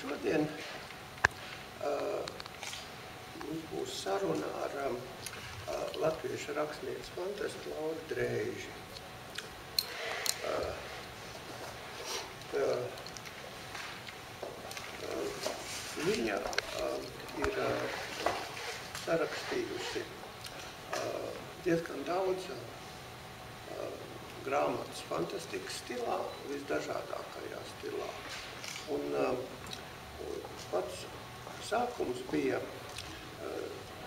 Šodien mums būs saruna ar latviešu rakstnieci fantastu Lauru Dreiži. Viņa ir sarakstījusi diezgan daudz grāmatas fantastikas stilā, visdažādākajā stilā. Un pats sākums bija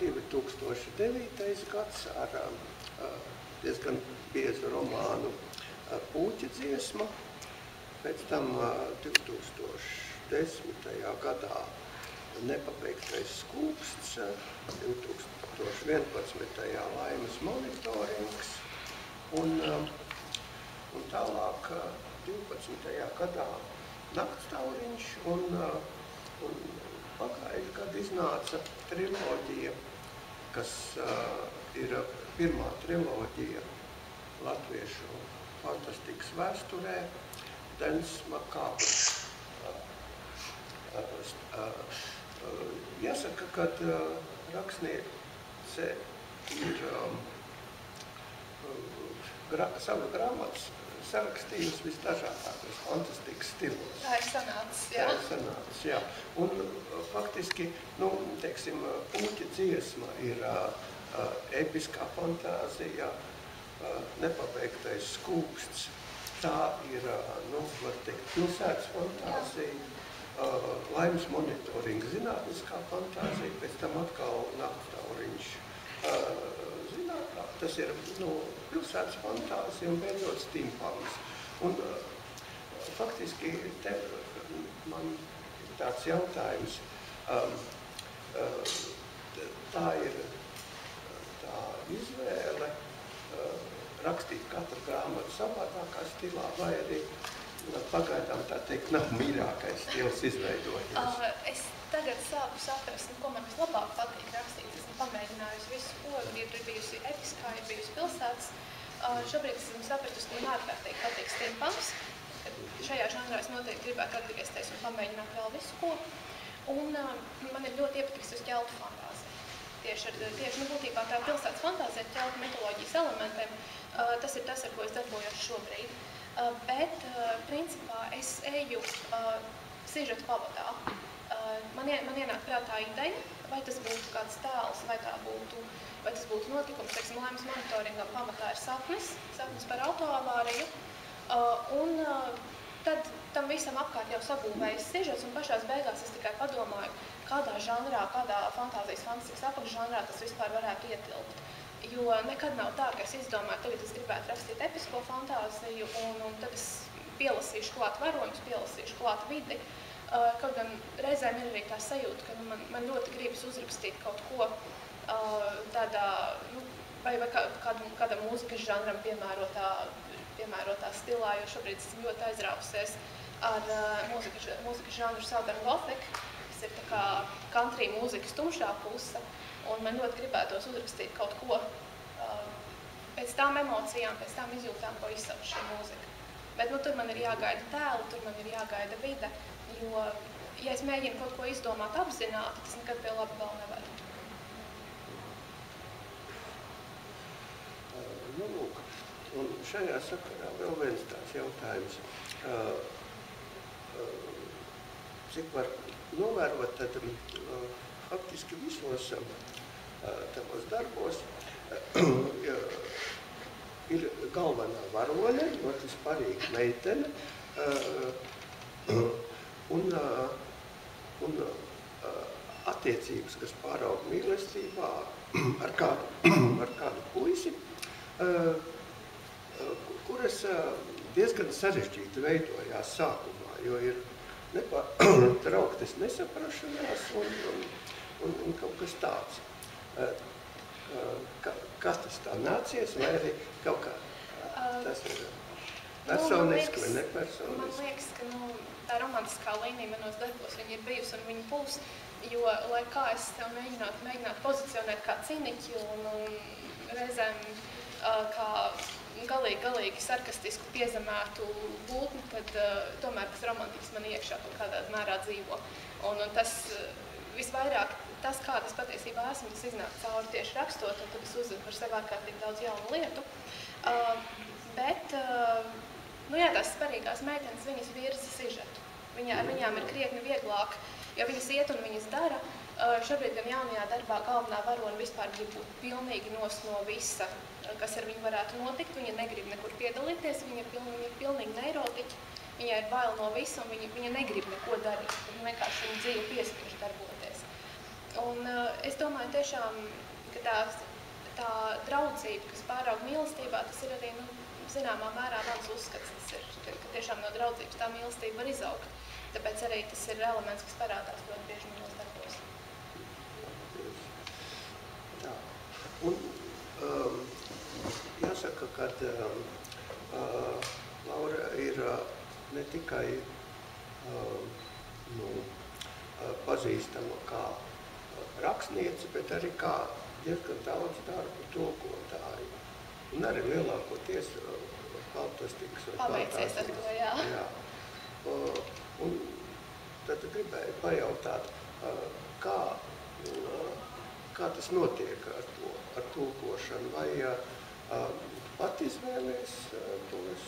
2009. gads ar diezgan biezu romānu Pūķa dziesma. Pēc tam 2010. gadā Nepabeigtais skūpsts, 2011. Laimes monitorings un tālāk 12. gadā Naktstauriņš un pagājušajā gadā iznāca triloģija, kas ir pirmā triloģija latviešu fantastikas vēsturē, Denis Makabrs. Jāsaka, ka rakstniece ir savu grāmatas sarakstījusi visdažādākos fantastikas stilos. Tā ir sanācis, jā. Tā ir sanācis, jā. Un faktiski, teiksim, Pūķa dziesma ir episkā fantāzija, Nepabeigtais skūpsts. Tā ir, var teikt, pilsētas fantāzija, Laimes monitoringa zinātniskā fantāzija, pēc tam atkal Naktstauriņš zinātnā. Tas ir pilsētas fantāzija un beidzot steampunks. Un faktiski te man ir tāds jautājums, tā ir tā izvēle rakstīt katru grāmatu savādākā stilā, vai arī pagaidām tā teikt nav mīļākais stils izveidojies? Es tagad sāku saprast, ko man vislabāk patīk rakstīt. Esmu pamēģinājusi visu, ko ir bijusi episkā, ir bijusi pilsētas. Šobrīd esmu sapratus, ka man ārkārtīgi patīk steampunks. Šajā žanrā es noteikti gribētu atgriezties un pamēģināt vēl visu, ko. Un man ir ļoti iepatiks uz ķeltu fantāziju. Tieši būtībā tā pilsētas fantāzija ar ķeltu mitoloģijas elementiem, tas ir tas, ar ko es darbojos šobrīd. Bet, principā, es eju sižeta pavadā. Man ienāk prātā ideja, vai tas būtu kāds tēls, vai tas būtu notikums. Teiksim, Laimes monitoringam pamatā ir sapnis par autoavāriju. Un tad tam visam apkārt jau sabūvējas sižets, un pašās beigās es tikai padomāju, kādā žanrā, kādā fantāzijas fantastikas apakšžanrā tas vispār varētu ietilpt. Jo nekad nav tā, ka es izdomāju, tagad es gribētu rakstīt episko fantāziju, un tad es pielasīšu klāt varoņus, pielasīšu klāt vidi. Kaut gan reizēm ir arī tā sajūta, ka man ļoti gribas uzrakstīt kaut ko tādā, vai kādam mūzikas žanram piemērotā stilā, jo šobrīd esmu ļoti aizrāpusies ar mūzikas žanru Southern Gothic, kas ir tā kā country mūzikas tumšā puse. Un man ļoti gribētos uzrakstīt kaut ko pēc tām emocijām, pēc tām izjūtām, ko izsauc šī mūzika. Bet tur man ir jāgaida tēli, tur man ir jāgaida vide, jo, ja es mēģinu kaut ko izdomāt apzināti, tas nekad pie labi vēl nevar. Lūk, un šajā sakarā vēl viens tāds jautājums. Cik var novērot, tad faktiski visos tavos darbos ir galvenā varoņa, ļoti sparīga meitene, un attiecības, kas pāraug mīlestībā ar kādu puisi, kuras diezgan sarežģīti veidojās sākumā, jo ir nepārtrauktas nesaprašanās un kaut kas tāds. Kas tas tā nācies, vai arī kaut kā tas ir personiski vai nepersoniski? Man liekas, ka tā romantiskā līnija manos darbos viņa ir bijusi un viņa būs, jo, lai kā es tev mēģinātu pozicionēt kā ciniķi un reizēm kā galīgi sarkastisku piezemētu būtni, tad tomēr tas romantisks man iekšā kaut kādā mērā dzīvo. Un tas visvairāk, tas, kā tas patiesībā esmu, tas iznāk cauri tieši rakstot, un tad es uzzinu par sevi ārkārtīgi daudz jaunu lietu. Bet, nu jā, tās svarīgās meitenes, viņas virza sižetu. Ar viņām ir krietni vieglāk, jo viņas iet un viņas dara. Šobrīd gan jaunajā darbā galvenā varona vispār grib būt pilnīgi no visa, kas ar viņu varētu notikt. Viņa negrib nekur piedalīties, viņa ir pilnīgi neirotiķi, viņai ir bail no visa un viņa negrib neko darīt. Viņa vienkārši viņa dzīve piespiež darboties. Un es domāju tiešām, ka tā draudzība, kas pāraug mīlestībā, tas ir arī, zināmā mērā mans uzskats, ka tiešām no draudzības tā mīlestība var izaugt. Tāpēc arī tas ir elements, kas parādās ļoti bieži manos darbos. Jā. Un jāsaka, ka Laura ir ne tikai pazīstama kā rakstniece, bet arī kā diezgan daudz darbu tulkotāju. Un arī lielākoties baltastikas vai paveicies ar to, jā. Un tad gribēju pajautāt, kā tas notiek ar tulkošanu, vai pat izvēlies tos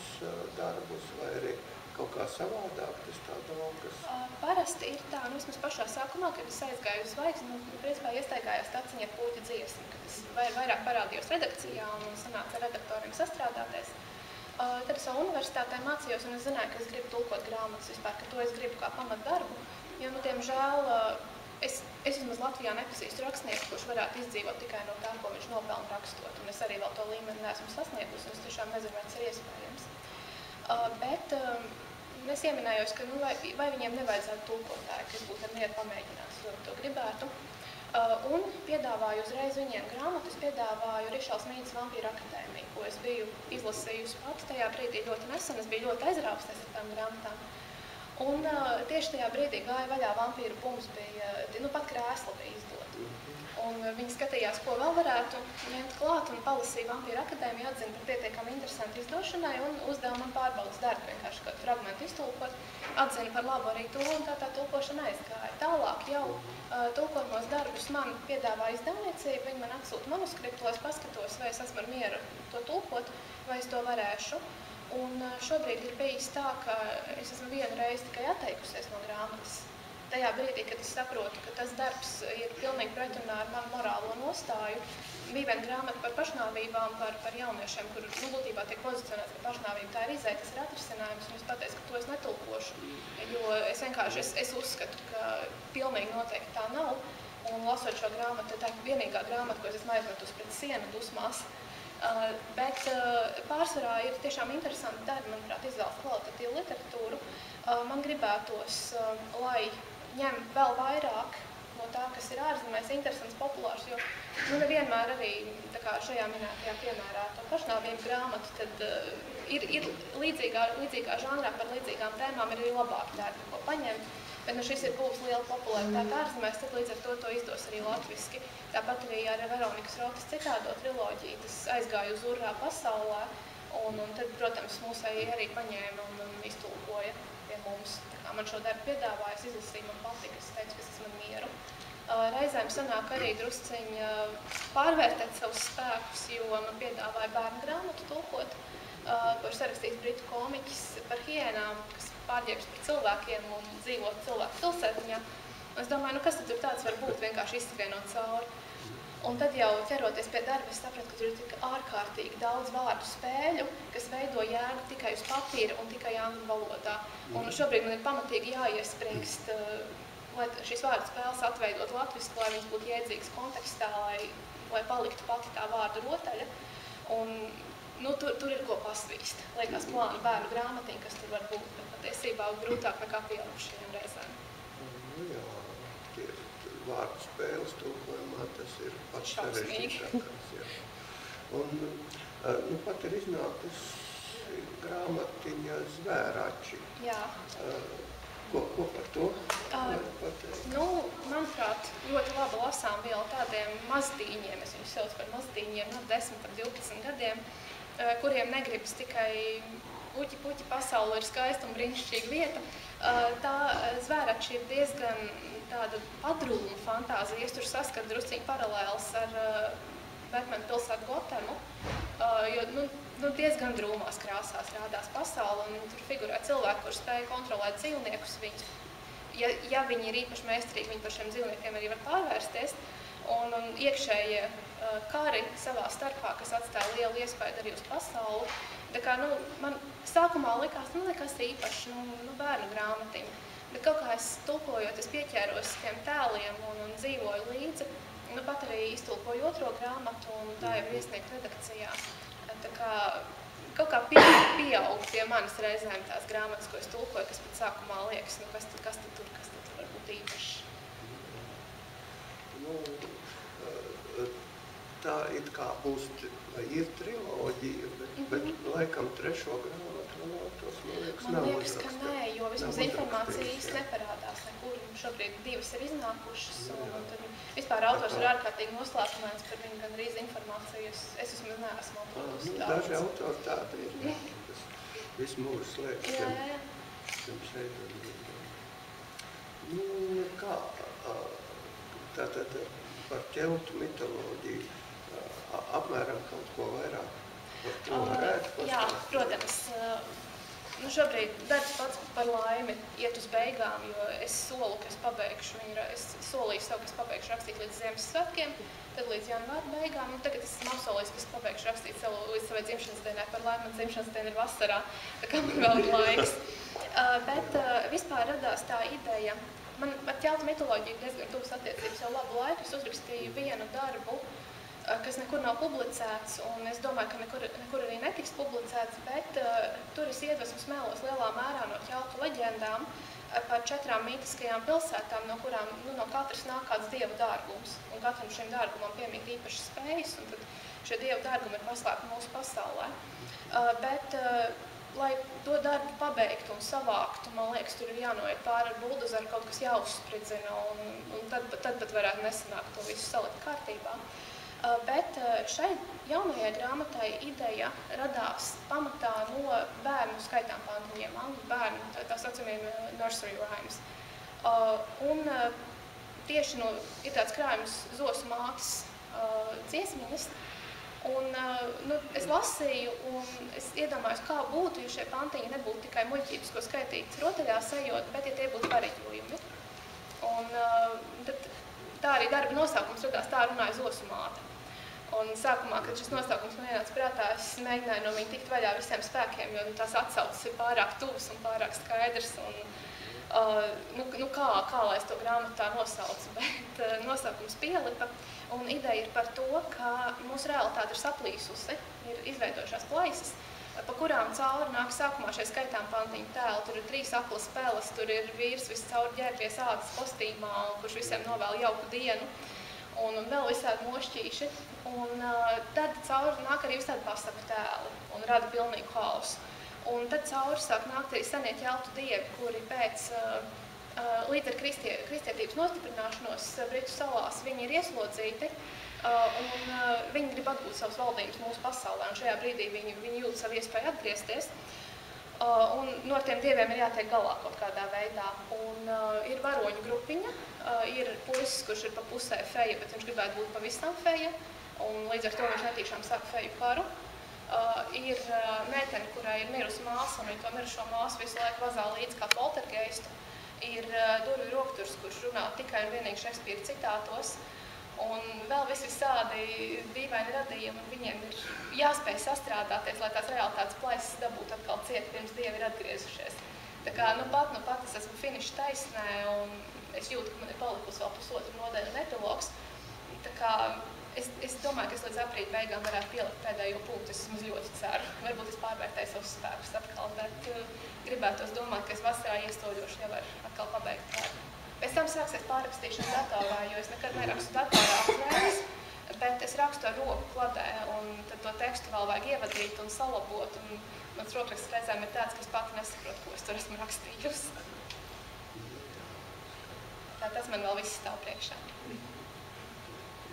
darbus, vai arī kaut kā savādāk tas tā daugas? Parasti ir tā, vismaz pašā sākumā, kad es aizgāju uz zvaigzni, principā iestaigājos Taciņa Pūķa dziesmu, kad es vairāk parādījos redakcijā un sanāca ar redaktoriem sastrādāties. Tad es jau universitātē mācījos, un es zināju, ka es gribu tulkot grāmatas vispār, ka to es gribu kā pamatdarbu, jo, diemžēl, es vismaz Latvijā nepazīstu rakstnieku, kurš varētu izdzīvot tikai no tā, ko viņš nopelna rakstot, un es arī vēl to līmeni neesmu sasniegusi, un es tiešām nezinu, vai tas ir iespējams. Bet es ieminējos, ka vai viņiem nevajadzētu tulkotāju, kas būtu ar mieru pamēģināt, jo to gribētu. Un piedāvāju uzreiz viņiem grāmatu, es piedāvāju Rišals Mītas Vampīru akadēmiju, ko es biju izlasījusi pati tajā brīdī ļoti nesen, es biju ļoti aizrāpsties ar tām grāmatām. Un tieši tajā brīdī gāja vaļā Vampīru bums, bija, pat krēsla bija izdota. Un viņi skatījās, ko vēl varētu ņemt klāt, un palasīja Vampīru akadēmiju, atzina par pietiekami interesantu izdošanai un uzdeva man pārbaudas darbu, vienkārši kādu fragmentu iztulkot, atzina par labu arī to, un tā tulkošana aizgāja. Tālāk jau tulkojumos darbus man piedāvā izdevniecība, viņi man atsūta manuskriptu, lai es paskatos, vai es esmu ar mieru to tulkot, vai es to varēšu. Un šobrīd ir bijis tā, ka es esmu vienu reizi tikai atteikusies no grāmatas. Tajā brīdī, kad es saprotu, ka tas darbs ir pilnīgi pretrunā ar manu morālo nostāju, bija viena grāmata par pašnāvībām, par jauniešiem, kur būtībā tiek pozicionēts, ka pašnāvība tā ir izēja, tas ir atrisinājums, un es pateicu, ka to es netulkošu, jo es vienkārši es uzskatu, ka pilnīgi noteikti tā nav, un lasot šo grāmatu, tā ir vienīgā grāmata, ko es esmu aizmetusi pret sienu dusmās, bet pārsvarā ir tiešām interesanti darbi, manuprāt, izvēlas kvalitatīvu literatūru. Man gribētos, lai ņem vēl vairāk no tā, kas ir ārzemēs, interesants, populārs, jo nevienmēr arī šajā minētajā piemērā to pašnāvību grāmatu, tad ir līdzīgā žanrā par līdzīgām tēmām ir arī labāki darbi, ko paņemt, bet šis ir būs liela popularitāte ārzemēs, tad līdz ar to izdos arī latviski. Tāpat arī ar Veronikas Rotas citādo triloģiju, tas aizgāja uz urrā pasaulē, un tad, protams, mūsēji arī paņēma un iztulkoja pie mums. Man šo darbu piedāvāja, es izlasīju, man patika, es teicu, ka es esmu mieru. Reizēm sanāk arī drusciņi pārvērtēt savus spēkus, jo man piedāvāja bērnu grāmatu tulkot, ko ir sarakstījis britu komiķis par hienām, kas pārģērbs par cilvēkiem un dzīvot cilvēku pilsētiņā. Es domāju, kas tad tur tāds var būt, vienkārši izskrienot cauri. Un tad jau ķeroties pie darba, es sapratu, ka tur ir tik ārkārtīgi daudz vārdu spēļu, kas veido jēgu tikai uz papīra un tikai angļu valodā. Un šobrīd man ir pamatīgi jāiespringst, lai šīs vārdu spēles atveidot latviski, lai viņas būtu jēdzīgas kontekstā, lai paliktu pati tā vārdu rotaļa. Un tur ir ko pasvīst. Liekas plāna bērnu grāmatiņa, kas tur var būt, bet patiesībā grūtāk nekā pieaugušajiem reizēm. Jā, tie vārdu spēles tulkojumā tas ir pats sarežģītākais. Un pat ir iznākusi grāmatiņa Zvērači. Jā. Ko par to? Manuprāt, ļoti labi lasām viela tādiem mazdiņiem, es viņus saucu par mazdiņiem, no 10 par 12 gadiem, kuriem negribas tikai puķi, pasaule ir skaista un brīnišķīga vieta. Tā Zvērača ir diezgan tāda padrūma fantāzija. Es tur saskatu drusciņi paralēls ar Batmana pilsētu Gotemu, jo diezgan drūmās krāsās rādās pasaule, un tur figurē cilvēki, kur spēja kontrolēt dzīvniekus. Ja viņi ir īpaši meistarīgi, viņi par šiem dzīvniekiem arī var pārvērsties, un iekšējie kari savā starpā, kas atstāja lielu iespēju arī uz pasauli. Tā kā, man sākumā likās, nekas īpaši, bērnu grāmatiņa. Bet kaut kā es tulkojot, es pieķēros tiem tēliem un dzīvoju līdzi. Pat arī iztulkoju otro grāmatu, un tā jau ir iesniegta redakcijā. Tā kā kaut kā pieaug pie manis reizēm tās grāmatas, ko es tulkoju, kas pat sākumā liekas, kas tad tur var būt īpaši. Tā it kā būs, ir triloģija, bet laikam trešo grāmatu tos, man liekas, nav uzrakstīt. Man liekas, ka nē, jo vismaz informācija īsti neparādās nekur. Šobrīd 2 ir iznākušas, un tad vispār autors ir ārkārtīgi noslēpumains par viņu gan arī informāciju. Es vismaz neesmu atrodusi daudz. Daži autori tādi ir, kas visu mūžu slēpj šiem pseidonīmiem. Kā tātad par ķeltu mitoloģiju apmēram kaut ko vairāk par to varētu pastāstīt? Jā, protams. Šobrīd darbs pats par laimi iet uz beigām, jo es solu, ka es pabeigšu es solīju sev, ka es pabeigšu rakstīt līdz Ziemassvētkiem, tad līdz janvāra beigām. Tagad es esmu apsolījis, ka es pabeigšu rakstīt līdz savai dzimšanas dienai. Par laimi, man dzimšanas diena ir vasarā, tā kā man vēl ir laiks. Bet vispār radās tā ideja. Man ar ķeltu mitoloģiju diezgan tuvas attiecības jau labu laiku. Es uzrakstīju vienu darbu, kas nekur nav publicēts, un es domāju, ka nekur arī netiks publicēts, bet tur es iedvesmu smēlos lielā mērā no ķeltu leģendām par 4 mītiskajām pilsētām, no kurām no katras nāk kāds dievu dārgums, un katram šim dārgumam piemīt īpašas spējas, un tad šie dievu dārgumi ir paslēpti mūsu pasaulē. Bet lai to darbu pabeigtu un savāktu, man liekas, tur ir jānoiet pāri ar buldozeru, kaut kas jāuzspridzina, un tad pat varētu nesanākt to visu salikt kārtībā. Bet šai jaunajai grāmatai ideja radās pamatā no bērnu skaitām pantiņiem, angļu bērnu, tā saucamiem nursery rhymes. Un tieši ir tāds krājums Zosu mātes dziesmiņas. Un es lasīju, un es iedomājos, kā būtu, ja šie pantiņi nebūtu tikai muļķības, ko skaitīt rotaļās ejot, bet ja tie būtu pareģojumi. Un tad tā arī darba nosaukums radās, tā runāja Zosu māte. Un sākumā, kad šis nosaukums man ienāca prātā, es mēģināju no viņa tikt vaļā visiem spēkiem, jo tās atsauces ir pārāk tuvas un pārāk skaidrs. Kā lai es to grāmatā nosaucu, bet nosaukums pielipa. Un ideja ir par to, ka mūsu realitāte ir saplīsusi, ir izveidojušās plaisas, pa kurām cauri nāk sākumā šie skaitām pantiņu tēli. Tur ir 3 aklas peles, tur ir vīrs viss cauri ģērbies ādas kostīmā, kurš visiem novēl jauku dienu, un vēl visādi mošķīši. Un tad cauri nāk arī visādi pasaku tēli un rada pilnīgu haosu. Un tad cauri sāk nākt arī senie ķeltu dievi, kuri pēc līdz ar kristietības nostiprināšanos Britu salās viņi ir ieslodzīti, un viņi grib atgūt savas valdības mūsu pasaulē, un šajā brīdī viņi jūt savu iespēju atgriezties. Un no tiem dieviem ir jātiek galā kaut kādā veidā. Un ir varoņu grupiņa, ir puisis, kurš ir pa pusē feja, bet viņš gribētu būt pavisam feja, un līdz ar to viņš netīšām sāk feju karu. Ir meitene, kurai ir mirusi māsa, un viņa to mirušo māsu visu laiku vazā līdz kā poltergeistu. Ir durvju rokturs, kurš runā tikai un vienīgi Šekspīra citātos, un vēl visādi dīvaini radījumi, un viņiem ir jāspēj sastrādāties, lai tās realitātes plaisas dabūtu atkal ciet, pirms dievi ir atgriezušies. Tā kā pat es esmu finiša taisnē, un es jūtu, ka man ir palikusi vēl pusotru nodaļu epilogs. Tā kā es domāju, ka es līdz aprīļa beigām varētu pielikt pēdējo punktu, es vismaz ļoti ceru. Varbūt es pārvērtēju savus spēkus atkal, bet gribētos domāt, ka es vasarā iestoļošu jau var atkal pabeigt darbu. Pēc tam sāksies pārrakstīšana datorā, jo es nekad nerakstu datorā uzreiz, bet es rakstu ar roku kladē, un tad to tekstu vēl vajag ievadīt un salabot, un mans rokraksts reizēm ir tāds, ka es pati nesaprotu, ko es tur esmu rakstījusi. Tā tas man vēl viss stāv priekšā.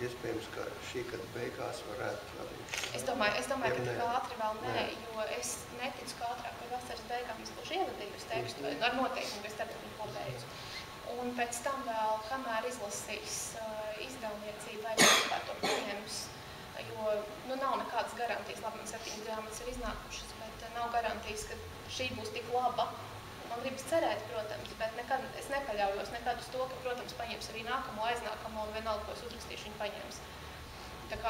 iespējams, ka šī gada beigās varētu arī. Es domāju, ka tik ātri vēl nē, jo es neticu, ka ātrāk vai vasaras beigām es būšu ievadījusi tekstu, ar noteikumu, ka es tagad viņu pabeidzu. Un pēc tam vēl, kamēr izlasīs izdevniecība vai vispār to pieņems, jo nav nekādas garantijas, labi, man 7 grāmatas ir iznākušas, bet nav garantijas, ka šī būs tik laba. Man gribas cerēt, protams, bet es nepaļaujos nekad uz to, ka, protams, paņems arī nākamo, aiznākamo un vienalga, ko es uzrakstīšu, viņi paņems. Tā kā,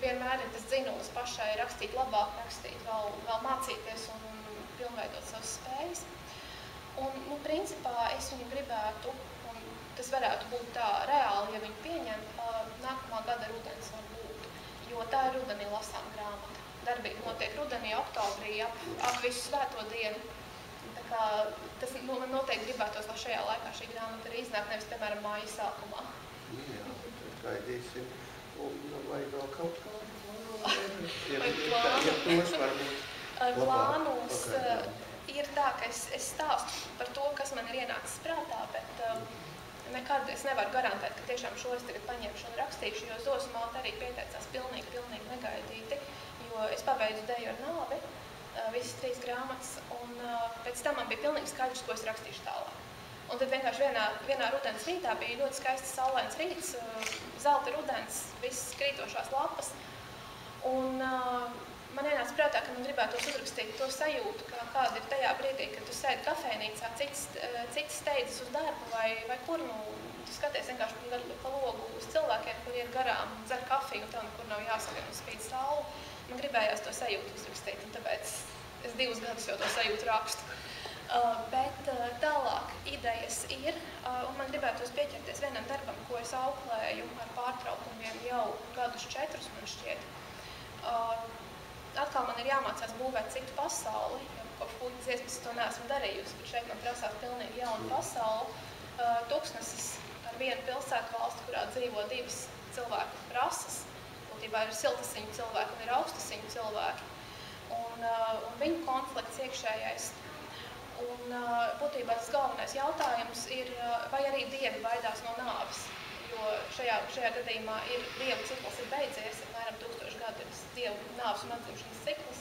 vienmēr ir tas dzinulis pašai rakstīt labāk, rakstīt, vēl mācīties un pilnveidot savas spējas. Un, principā, es viņu gribētu, un tas varētu būt tā reāli, ja viņu pieņem, nākamā gada rudens var būt, jo tā ir rudenī lasām grāmata. Darbība notiek rudenī, oktobrī, ap visu svēto dienu. Tas man noteikti gribētos, lai šajā laikā šī grāmata arī iznāk, nevis, piemēram, māja sākumā. Jā, tad gaidīsim. Un vai vēl kaut kādu plānu? Ja tos varbūt Plānos ir tā, ka es stāstu par to, kas man ir ienācis prātā, bet nekad es nevaru garantēt, ka tiešām šo es tagad paņemšu un rakstīšu, jo Zosmāte arī pieteicās pilnīgi negaidīti, jo es pabeidzu Deju ar nāvi, visas 3 grāmatas, un pēc tam man bija pilnīgi skaidrs, ko es rakstīšu tālāk. Un tad vienkārši vienā rudens rītā bija ļoti skaists saulains rīts, zelta rudens, visas krītošās lapas, un man ienāca prātā, ka man gribētos uzrakstīt to sajūtu, kāda ir tajā brīdī, kad tu sēdi kafejnīcā, cits steidzas uz darbu vai kur, tu skaties vienkārši pa logu uz cilvēkiem, kur iet garām, dzer kafiju un tev nekur nav jāsaka un spīd saule. Man gribējās to sajūtu uzrakstīt, un tāpēc es 2 gadus jau to sajūtu rakstu. Bet tālāk idejas ir, un man gribētos pieķerties vienam darbam, ko es auklēju ar pārtraukumiem jau gadus 4, man šķiet. Atkal man ir jāmācās būvēt citu pasauli, jo kopš puikas dziesmas to neesmu darījusi, bet šeit man prasās pilnīgi jaunu pasauli. Tuksnesis ar vienu pilsētu valsti, kurā dzīvo 2 cilvēku rases. Būtībā ir siltasiņu cilvēki un ir augstasiņu cilvēki. Un viņu konflikts iekšējais. Un būtībā tas galvenais jautājums ir, vai arī dievi baidās no nāves. Jo šajā gadījumā dievu cikls ir beidzies, apmēram 1000 gadu ir dievu nāves un atzimšanas cikls.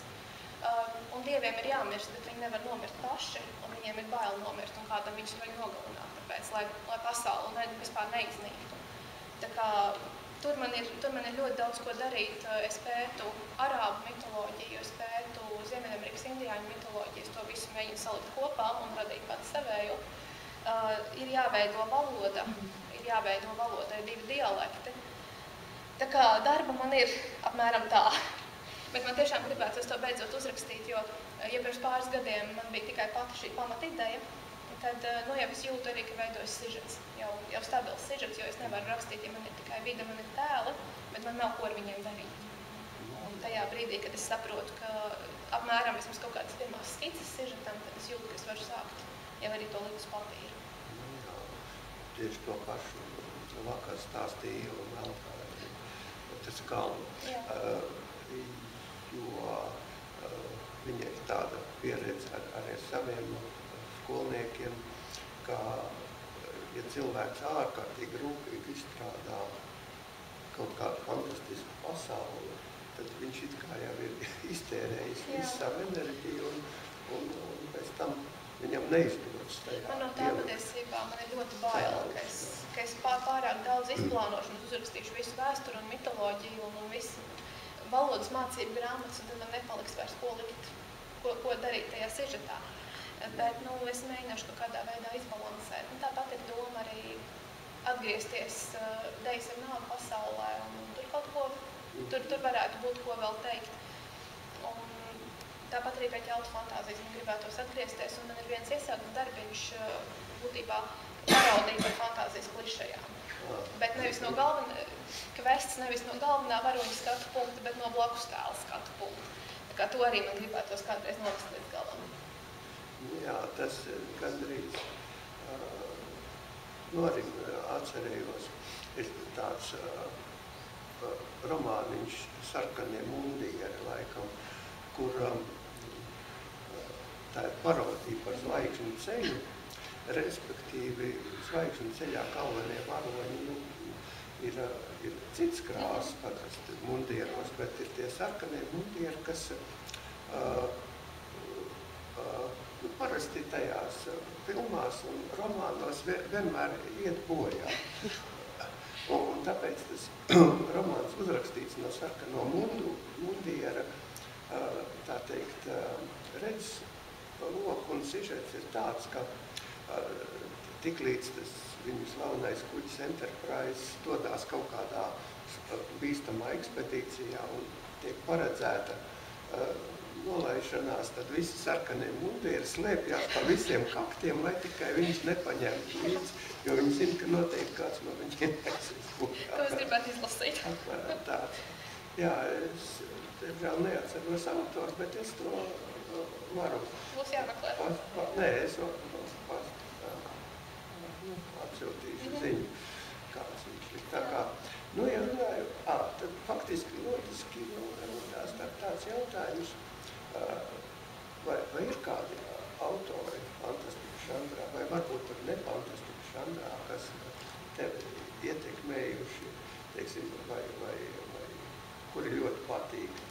Un dieviem ir jāmirst, bet viņi nevar nomirt paši, un viņiem ir bail nomirt, un kādam viņus vajag nogalināt, tāpēc, lai pasauli vispār neiznīktu. Tā kā Tur man ir ļoti daudz ko darīt. Es pētu arābu mitoloģiju, es pētu Ziemeļamerikas indiāņu mitoloģiju, es to visu mēģinu salikt kopā un radīt pats savēju. Ir jāveido valoda, ir 2 dialekti. Tā kā darba man ir apmēram tā. Bet man tiešām gribētu to beidzot uzrakstīt, jo pirms pāris gadiem man bija tikai pati šī pamatideja, tad jau es jūtu arī, ka veidojas sižets, jau stabils sižets, jo es nevaru rakstīt, ja man ir tikai vide, man ir tēli, bet man nav ko ar viņiem darīt. Un tajā brīdī, kad es saprotu, ka apmēram vismaz kaut kādas pirmās skices sižetam, tad es jūtu, ka es varu sākt jau arī to likt uz papīru. Jā, tieši to pašu vakar stāstīja un vēl tas kalnu, jo viņa ir tāda pieredze arī ar saviem skolniekiem, ka, ja cilvēks ārkārtīgi rūpīgi izstrādā kaut kādu fantastisku pasauli, tad viņš it kā jau ir iztērējis visu savu enerģiju un pēc tam viņam neizdodas tajā. Man no tā patiesībā man ir ļoti bail, ka es pārāk daudz izplānošu un uzrakstīšu visu vēsturi un mitoloģiju un visu valodas mācību grāmatas, un tad man nepaliks vairs ko likt, ko darīt tajā sižetā. Bet es mēģināšu kaut kādā veidā izbalansēt. Un tāpat ir doma arī atgriezties Dejas ar nāvi pasaulē, un tur kaut ko, tur varētu būt ko vēl teikt. Un tāpat arī pēc ķeltu fantāzijas man gribētos atgriezties, un man ir viens iesākums darbiņš būtībā parodīt par fantāzijas klišajām. Bet nevis no galvenā varoņa skatu punkta, bet no blakus tēla skatu punkta. Tā kā to arī man gribētos kādreiz novest līdz galam. Jā, tas gandrīz, arī atcerējos, ir tāds romāniņš Sarkanie mundieri laikam, kur tā ir parodija par zvaigžņu ceļu, respektīvi zvaigžņu ceļā galvenie varoņi, ir cits krāsas parasti mundieros, bet ir tie sarkanie mundieri, kas parasti tajās filmās un romānos vienmēr iet bojā. Un tāpēc tas romāns uzrakstīts no sarkano mundiera, tā teikt, redzes loku un sižets ir tāds, ka tiklīdz tas viņu slavenais kuģis Enterprise dodās kaut kādā bīstamā ekspedīcijā un tiek paredzēta nolaišanās, tad visi sarkanie mundieri slēpjās pa visiem kaktiem, lai tikai viņus nepaņemtu līdzi, jo viņi zina, ka noteikti kāds no viņiem aizies bojā. Ko es gribētu izlasīt? Apmēram tāds. Jā, es diemžēl neatceros autors, bet es to varu. Būs jāmeklē. Nē, es atsūtīšu ziņu, kāds viņš ir. Tā kā, ja runāju, tad faktiski loģiski rodās tāds jautājums, vai ir kādi autori fantastiku žanrā, vai varbūt tur ne fantastiku žanrā, kas tevi ietekmējuši, teiksim, vai kuri ļoti patīk?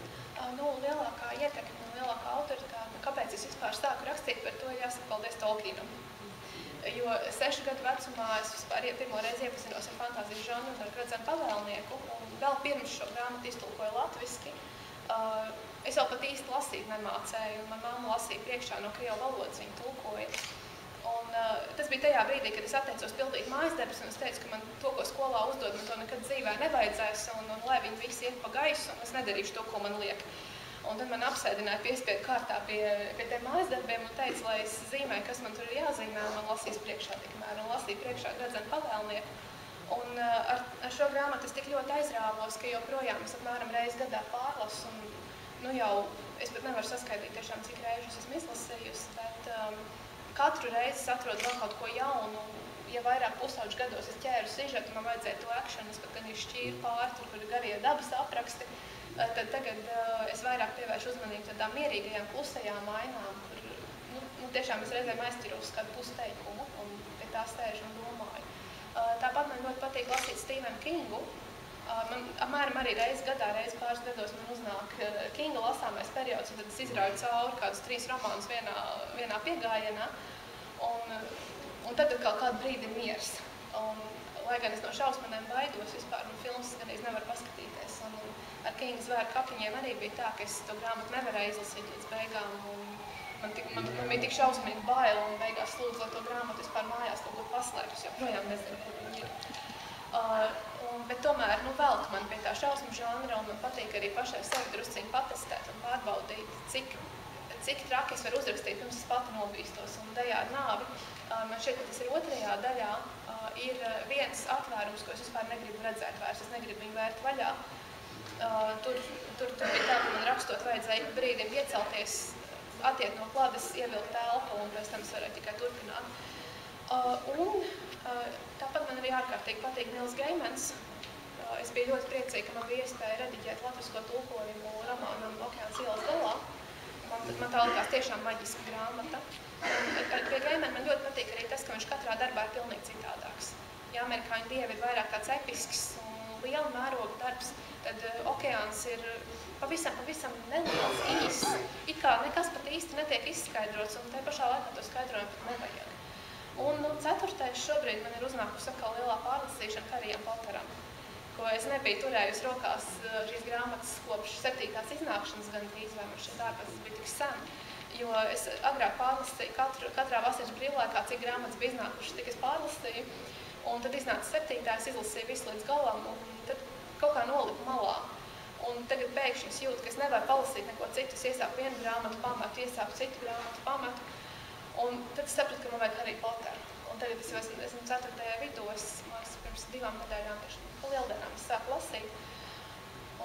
Lielākā ietekme un lielākā autoritāte, kāpēc es vispār sāku rakstīt par to, jāsaka paldies Tolkienam. Jo 6 gadu vecumā es vispār pirmo reizi iepazinos ar fantāzijas žanru un ar Gradzenu pavēlnieku, un vēl pirms šo grāmatu iztulkoju latviski. Es jau pat īsti lasīt nemācēju, un man mamma lasīja priekšā no krievu valodas, viņa tulkoja. Un tas bija tajā brīdī, kad es atteicos pildīt mājas darbus, un es teicu, ka man to, ko skolā uzdod, man to nekad dzīvē nevajadzēs, un lai viņi visi iet pa gaisu, un es nedarīšu to, ko man liek. Un tad man apsēdināja piespiedu kārtā pie tiem mājas darbiem un teica, lai es zīmēju, kas man tur ir jāzīmē, un man lasīs priekšā tikmēr, un lasīja priekšā Gradzenu pavēlnieku. Un ar šo grāmatu es tik ļoti aizrāvos, ka joprojām es apmēram reizi gadā pārlasu, un es pat nevaru saskaitīt tiešām, cik reižus esmu izlasījusi, bet katru reizi es atrodu vēl kaut ko jaunu. Ja vairāk pusauģu gados es ķēru sižetu, man vajadzēja to akšanu, es pat gan šķīru pāri, tur, kur ir garie dabas apraksti, tad tagad es vairāk pievēršu uzmanību tādām mierīgajām klusajām ainām, kur tiešām es reizēm aizķiru uz kādu pusteikumu un pie tā sēžu un domāju. Tāpat man ļoti patīk lasīt Stephenu Kingu. Man apmēram arī reizi gadā, reizi pāris gados man uznāk Kinga lasāmais periods, un tad es izrauju cauri kādus 3 romānus vienā piegājienā, un tad kaut kādu brīdi ir miers. Un, lai gan es no šausmanēm baidos vispār, un filmas gandrīz nevaru paskatīties. Un ar Kinga Zvēru kapiņiem arī bija tā, ka es to grāmatu nevarēju izlasīt līdz beigām. Man bija tik šausmīgi baila, un beigās lūdzu, lai to grāmatu vispār mājās kaut kur paslēpus, jo projām nezinu, kur viņi ir. Bet tomēr velk man pie tā šausmu žanra, un man patīk arī pašai sevi drusciņi patestēt un pārbaudīt, cik traki es varu uzrakstīt, pirms es pati nobīstos. Un Dejā ar nāvi, man šķiet, ka tas ir 2. daļā, ir viens atvērums, ko es vispār negribu redzēt vairs, es negribu viņu vērt vaļā. Tur bija tā, ka man rakstot vajadzēja ik brīdim iecelties, attiet no klades, ievilkt telpu, un pēc tam es varēju tikai turpināt. Tāpat man arī ārkārtīgi patīk Nils Geimans. Es biju ļoti priecīga, ka man bija iespēja rediģēt latvisko tulkojumu romānam Okeāns ielas galā. Man tā likās tiešām maģiska grāmata. Pie Geimana man ļoti patīk arī tas, ka viņš katrā darbā ir pilnīgi citādāks. Ja amerikāņu dievi ir vairāk tāds episks un liela mēroga darbs, tad Okeāns ir pavisam neliels, īsts. It kā nekas pat īsti netiek izskaidrots, un tai pašā laikā to skaidrojumu pat nevajag. Un 4. šobrīd man ir uznākusi atkal lielā pārlasīšana Harijam Poteram, ko es nebiju turējusi rokās šīs grāmatas kopš 7. iznākšanas gandrīz, vai man šeit darbas bija tik sen. Jo es agrāk pārlasīju katrā vasaras brīvlaikā, cik grāmatas bija iznākušas, tik es pārlasīju. Un tad iznāca 7. es izlasīju visu līdz galam, un tad kaut kā noliku malā. Un tagad pēkšņi es jūtu, ka es nevaru palasīt neko citu. Es iesāku vienu grāmatu pamatu, iesāku citu grāmatu pamatu. Un tad es sapratu, ka man vajag Harry Potteru. Un tagad es esmu 4. vidū, pirms 2 nedēļām, tieši pa lieldienām es sāku lasīt.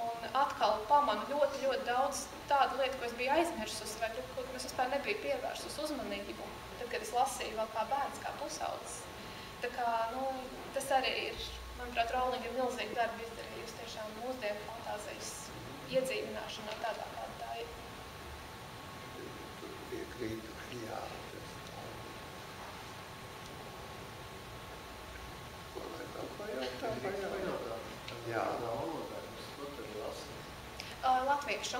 Un atkal pamanu ļoti daudz tādu lietu, ko es biju aizmirsusi, vai ko es vispār nebiju pievērsus uzmanību. Tad, kad es lasīju vēl kā bērns, kā pusaudzis. Tā kā, tas arī ir, manuprāt, Rowling ir milzīgi darbi izdarījusi tiešām mūsdienu fantāzijas iedzīvināšanā tādā, kāda tā ir. Piekrītu, jā. Ko lai kaut ko jautā? Jā. Latviešu.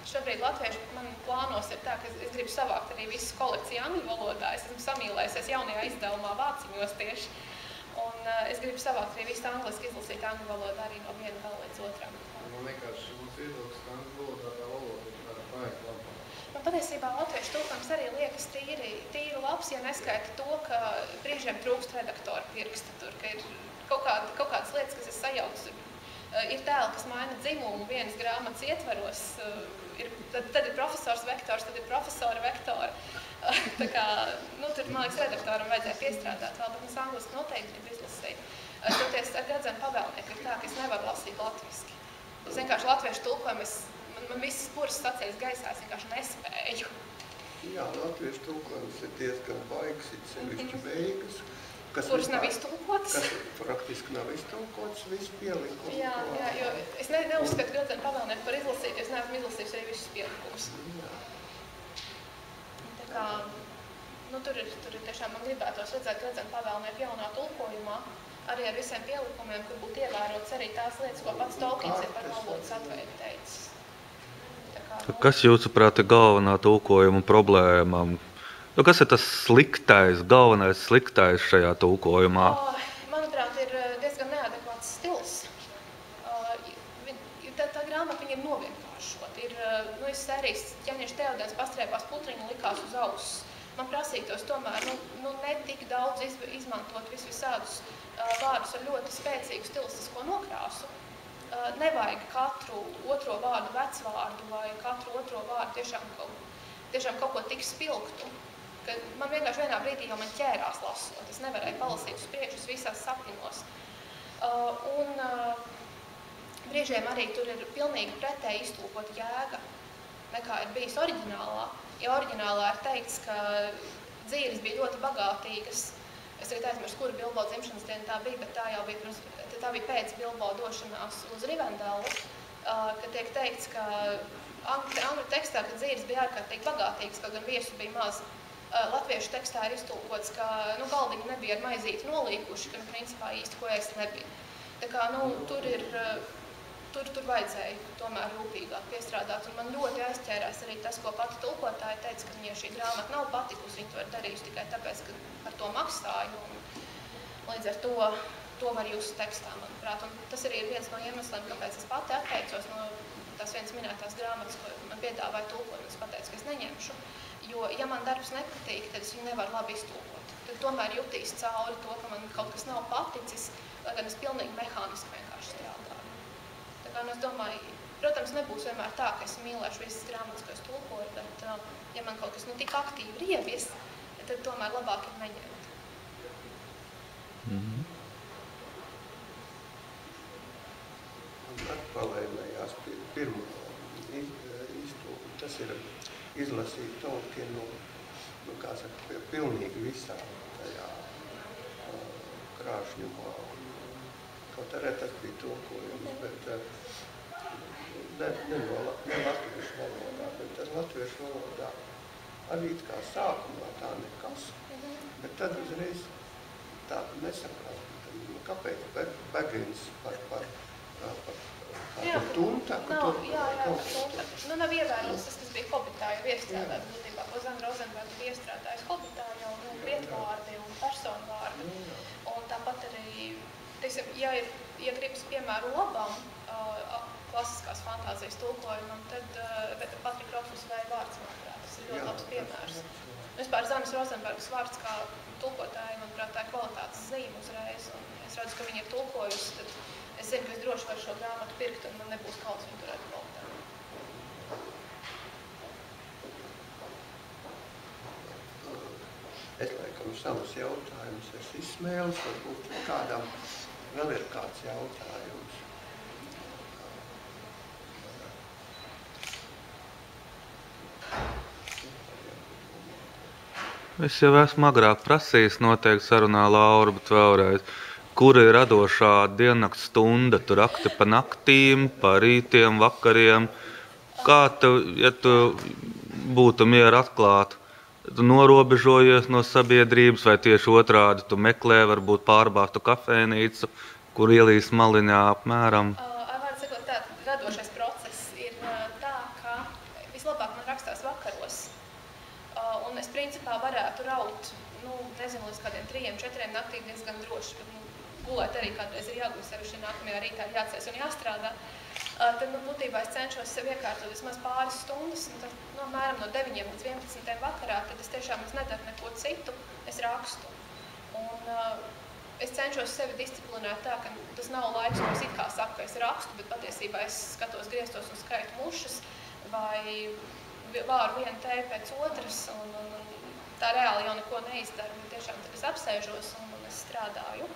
Šobrīd latviešu man plānos ir tā, ka es gribu savākt arī visu kolekciju angļu valodā. Es esmu samīlējusies jaunajā izdevumā vāciņos tieši. Un es gribu savākt arī visu angliski izlasīt angļu valodā arī no viena gala līdz otram. Man vienkārši mums viedoklis, ka angļu valodā tā valoda ir tāda baigi laba. Man patiesībā latviešu tulkojums arī liekas tīri labs, ja neskaita to, ka brīžiem trūkst redaktora pirksta tur, ka ir kaut kādas lietas, kas ir sajauktas. Ir tēli, kas maina dzimumu vienas grāmatas ietvaros, tad ir profesors vektors, tad ir profesora vektora. Tā kā, tur, man liekas, redaktoram vajadzēja piestrādāt vēl, bet mums angliski noteikti gribu izlasīt. Toties ar Gadzenu pavēlnieku ir tā, ka es nevaru lasīt latviski. Es vienkārši latviešu tulkojumu, man visas puras sacējas gaisā, es vienkārši nespēju. Jā, latviešu tulkojums ir diezgan baigs, it sevišķi beigas. Kuras nav iztulkotas? Kas praktiski nav iztulkotas, visu pielikumu. Jā, jo es neuzskatu Gadzenu pavēlnieku par izlasīt, es neesmu izlasījis arī visus pielikumus. Tā kā, tur ir tiešām man gribētos redzēt Gadzenu pavēlnieku jaunā tulkojumā, arī ar visiem pielikumiem, kur būtu ievērots arī tās lietas, ko pats Tolkiens ir par valodas atveidu teicis. Kas jūsuprāt ir galvenā tulkojuma problēma? Kas ir tas galvenais sliktais šajā tulkojumā? Manuprāt, ir diezgan neadekvāts stils. Tā grāmata ir novienkāršot. Es sērijas ķemniešu teodēns pastrēpās putriņu likās uz auss. Man prasītos tomēr ne tik daudz izmantot visādus vārdus ar ļoti spēcīgu stilistisko nokrāsu. Nevajag katru otro vārdu vecvārdu vai katru otro vārdu tiešām kaut ko tik spilgtu. Man vienkārši vienā brīdī jau man ķērās lasot. Es nevarēju palasīt uz priekšus visās sapņos. Un brīžiem arī tur ir pilnīgi pretēji iztulkota jēga, nekā ir bijis oriģinālā. Ja oriģinālā ir teikts, ka dzīves bija ļoti bagātīgas, es tagad aizmirstu, kura Bilbo dzimšanas diena tā bija, bet tā bija pēc Bilbo došanās uz Rivendalu, kad tiek teikts, ka angļu tekstā, ka dzīves bija ārkārtīgi bagātīgas, kaut gan viesu bija maz. Latviešu tekstā ir iztulkots, ka galdiņi nebija ar maizīti nolīkuši, ka principā īsti ko ēst nebija. Tā kā tur vajadzēja tomēr rūpīgāk piestrādāt, un man ļoti aizķērās arī tas, ko pati tulkotāja teica, ka viņai šī grāmata nav patikusi, viņa to ir darījusi tikai tāpēc, ka par to maksāju, un līdz ar to var just tekstā, manuprāt. Un tas arī ir viens no iemesliem, kāpēc es pati atteicos no tās vienas minētās grāmatas, ko man piedāvāja tulkot, un es pateicu, ka es neņemšu. Jo, ja man darbs nepatīk, tad es viņu nevaru labi iztulkot. Tad tomēr jutīs cauri to, ka man kaut kas nav paticis, lai gan es pilnīgi mehāniski vienkārši strādāju. Tā kā es domāju, protams, nebūs vienmēr tā, ka es mīlēšu visas grāmatas, ko es tulkoju, bet ja man kaut kas tik aktīvi riebies, tad tomēr labāk ir neņemt. Man palēmējās pirmo iztulkumu. Tas ir izlasīt Tolkienu, kā saka, pilnīgi visā tajā krāšņumā. Kaut arī tas bija tulkojums, bet ne latviešu valodā, bet latviešu valodā arī it kā sākumā tā nekas, bet tad uzreiz tā nesaprāt, kāpēc Baggins par tunta, ka tur kaut kas... Nav ievērots tas, kas bija Hobitā jau iestrādāt, būtībā, ko Zana Rozenberga bija iestrādājis Hobitā jau vietvārdi un personvārdi. Un tāpat arī, teiksim, ja gribas piemēru labam klasiskās fantāzijas tulkojumam, tad Patrika Rothfuss vai vārds, manuprāt, tas ir ļoti labs piemērs. Vispār Zanas Rozenbergas vārds kā tulkotāji, manuprāt, tā ir kvalitātes zīme uzreiz, un es redzu, ka viņi ir tulkojusi, tad es zinu, ka es droši varu šo grāmatu pirkt, un man nebūs kauns viņu turēt kvalitāti. Es laikam savus jautājumus es izsmēlis, varbūt kādam vēl ir kāds jautājums. Es jau esmu agrāk prasījis noteikti sarunā Lauru, bet vēlreiz. Kura ir radošā diennakts stunda? Tu rakti pa naktīm, pa rītiem, vakariem. Kā tev, ja tu būtu miera atklāt, tu norobežojies no sabiedrības vai tieši otrādi tu meklē varbūt pārbāztu kafēnīcu? kur ielīs maliņā apmēram? Var sakot tā, radošais process ir tā, ka vislabāk man rakstās vakaros. Un es principā varētu raut, nezinu, līdz kādiem 3-4 naktīm diezgan droši, bet gulēt arī kādreiz ir jāguļ sevišķi nākamajā rītā ir jāceļas un jāstrādā. Tad, būtībā es cenšos sev iekārtot vismaz pāris stundas, un tad, apmēram no 9 līdz 11 vakarā, tad es tiešām nedaru neko citu, es rakstu. Un es cenšos sevi disciplinēt tā, ka tas nav laiks, ko es it kā saku, ka es rakstu, bet patiesībā es skatos griestos un skaitu mušas, vai vāru vienu tēju pēc otras, un tā reāli jau neko neizdaru, bet tiešām tad es apsēžos un es strādāju.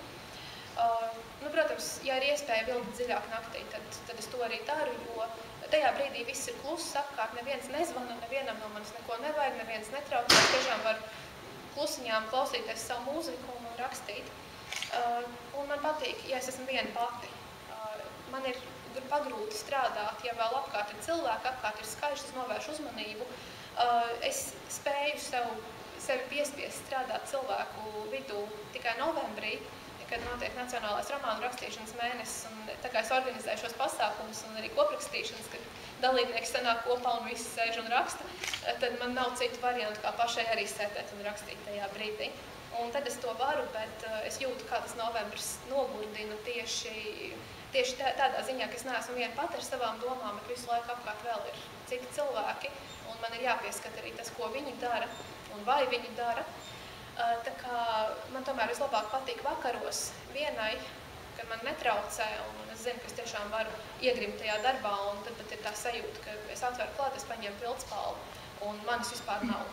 Protams, ja ir iespēja vilkt dziļāk naktī, tad es to arī daru, jo tajā brīdī viss ir kluss apkārt, neviens nezvana, nevienam no manis neko nevajag, neviens netrauc, es tiešām varu klusiņām klausīties savu mūziku un rakstīt. Un man patīk, ja es esmu viena pati. Man ir pagrūti strādāt, ja vēl apkārt ir cilvēki, apkārt ir skaļš, es novēršu uzmanību. Es spēju sevi piespiest strādāt cilvēku vidū tikai novembrī, kad notiek Nacionālais romānu rakstīšanas mēnesis, un tā kā es organizēju šos pasākumus un arī koprakstīšanas, kad dalībnieki sanāk kopā un visi sēž un raksta, tad man nav citu variantu, kā pašai arī sēdēt un rakstīt tajā brīdī. Un tad es to varu, bet es jūtu, kā tas novembris nogurdina tieši tādā ziņā, ka es neesmu viena pati ar savām domām, bet visu laiku apkārt vēl ir citi cilvēki, un man ir jāpieskat arī tas, ko viņi dara un vai viņi dara. Tā kā man tomēr vislabāk patīk vakaros vienai, kad man netraucē, un es zinu, ka es tiešām varu iegrimt tajā darbā, un tad pat ir tā sajūta, ka es atveru klāt, es paņemu pildspalvu, un manis vispār nav.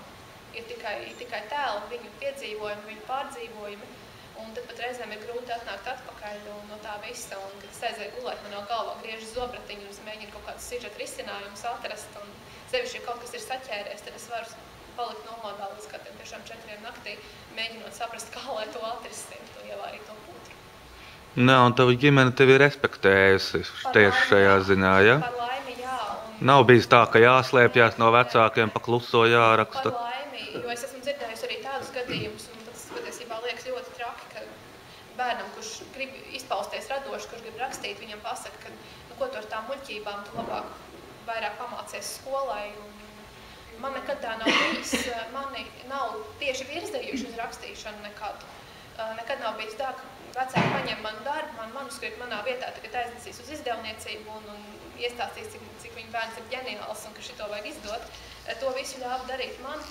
Ir tikai tēli, viņu piedzīvojumi, viņu pārdzīvojumi, un tad pat reizēm ir grūti atnākt atpakaļ no tā visa, un kad es aizēju gulēt, manā galvā griežas zobratiņu, un es mēģinu kaut kādus sižeta risinājumus atrast, un sevišķi, ja kaut kas ir saķēries, tad es varu palikt nomodā līdz kādiem tiešām 4 naktī, mēģinot saprast, kā lai to atrisina, to ievārīt to putru. Nē, un tava ģimene tevi respektējusi tieši šajā ziņā, ja? Par laimi, jā. Nav bijis tā, ka jāslēpjas no vecākiem, pa kluso jāraksta? Par laimi, jo es esmu dzirdējusi arī tādus gadījumus, un tas patiesībā liekas ļoti traki, ka bērnam, kurš grib izpausties radoši, kurš grib rakstīt, viņam pasaka, ka ko tu ar tām muļķībām, tu labāk vairāk pamācies skolai. Man nekad tā nav bijis, mani nav tieši virzējuši uz rakstīšanu nekad. Nekad nav bijis tā, ka vecāki paņem manu darbu, manu manuskriptu manā vietā, tagad aiznesīs uz izdevniecību un iestāstīs, cik viņa bērns ir ģeniāls un ka šito vajag izdot. To visu ļāva darīt man.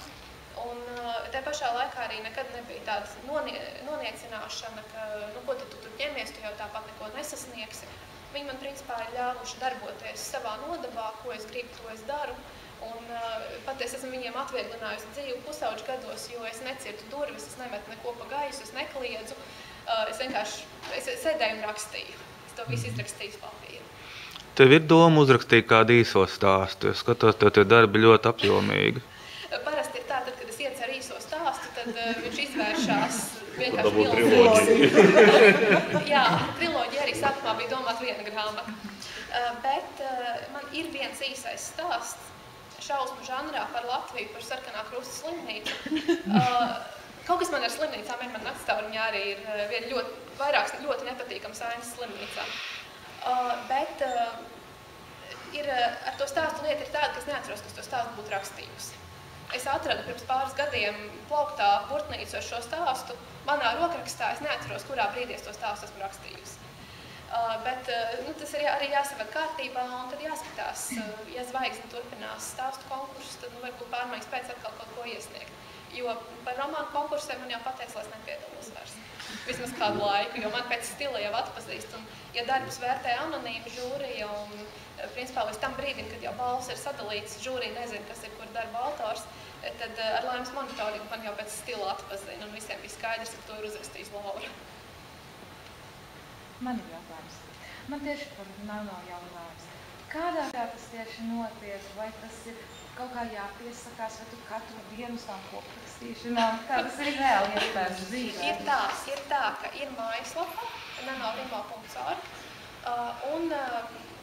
Un tā pašā laikā arī nekad nebija tāda noniecināšana, ka, ko tu tur ņemies, tu jau tāpat neko nesasniegsi. Viņi man principā ir ļāvuši darboties savā nodabā, ko es gribu, to es daru. Un pat es esmu viņiem atvieglinājus dzīvi pusauģu gados, jo es necirtu durvis, es nemetu neko pa gaisu, es nekliedzu. Es vienkārši sēdēju un rakstīju. Es to visu izrakstīju uz papīra. Tev ir doma uzrakstīt kādu īso stāstu? Es skatos, tev tie darbi ļoti apjomīgi. Parasti ir tā, tad, kad es ieceru īso stāstu, tad viņš izvēršās vienkārši milzīgi. Jā, triloģija arī sākumā bija domāt viena grāmata. Bet man ir viens īsais stāsts, šausmu žanrā par Latviju, par Sarkanā krusta slimnīcu. Kaut kas man ar slimnīcām ir, man naktstāvriņā arī ir vairākas ļoti nepatīkams ainas slimnīcā. Bet ar to stāstu lieta ir tāda, ka es neatceros, kas to stāstu būtu rakstījusi. Es atradu pirms pāris gadiem plauktā burtnīcu ar šo stāstu. Manā rokrakstā es neatceros, kurā brīdī es to stāstu esmu rakstījusi. Bet tas ir arī jāsavad kārtībā, un tad jāskatās, ja zvaigzne turpinās stāstu konkursus, tad varbūt pārmaiņas pēc atkal kaut ko iesniegt. Jo par romānu konkursiem man jau pateiks, lai es nepiedalos vairs. Vismaz kādu laiku, jo man pēc stila jau atpazīst. Un, ja darbus vērtē anonīmi žūrija, un principā līdz tam brīdim, kad jau balvas ir sadalīts, žūrija nezina, kas ir kur darba autors, tad ar laimes monitoringu man jau pēc stila atpazina, un visiem bija skaidrs, ka to ir uzrakstījis Laura. Man ir jautājums. Man tieši par nano jautājums. Kādā tas tieši notiek? Vai tas ir kaut kā jāpiesakās, vai tu katru dienu uz tām koprakstīšanām? Kā tas ir reāli iespējams dzīvē? Ir tā, ka ir mājaslapa nanorimo.org, un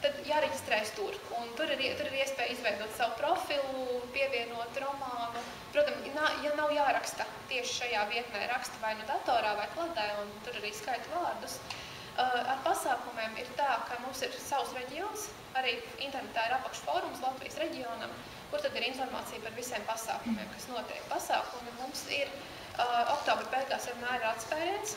tad jāreģistrējas tur. Un tur ir iespēja izveidot savu profilu, pievienot romānu. Protams, ja nav jāraksta tieši šajā vietnē, raksta vai nu datorā vai kladē, un tur arī skaita vārdus. Ar pasākumiem ir tā, ka mums ir savs reģions, arī internetā ir apakšfórums Latvijas reģionam, kur tad ir informācija par visiem pasākumiem, kas notiek. Pasākumi mums ir oktobra beigās vienmēr ir atspēriens,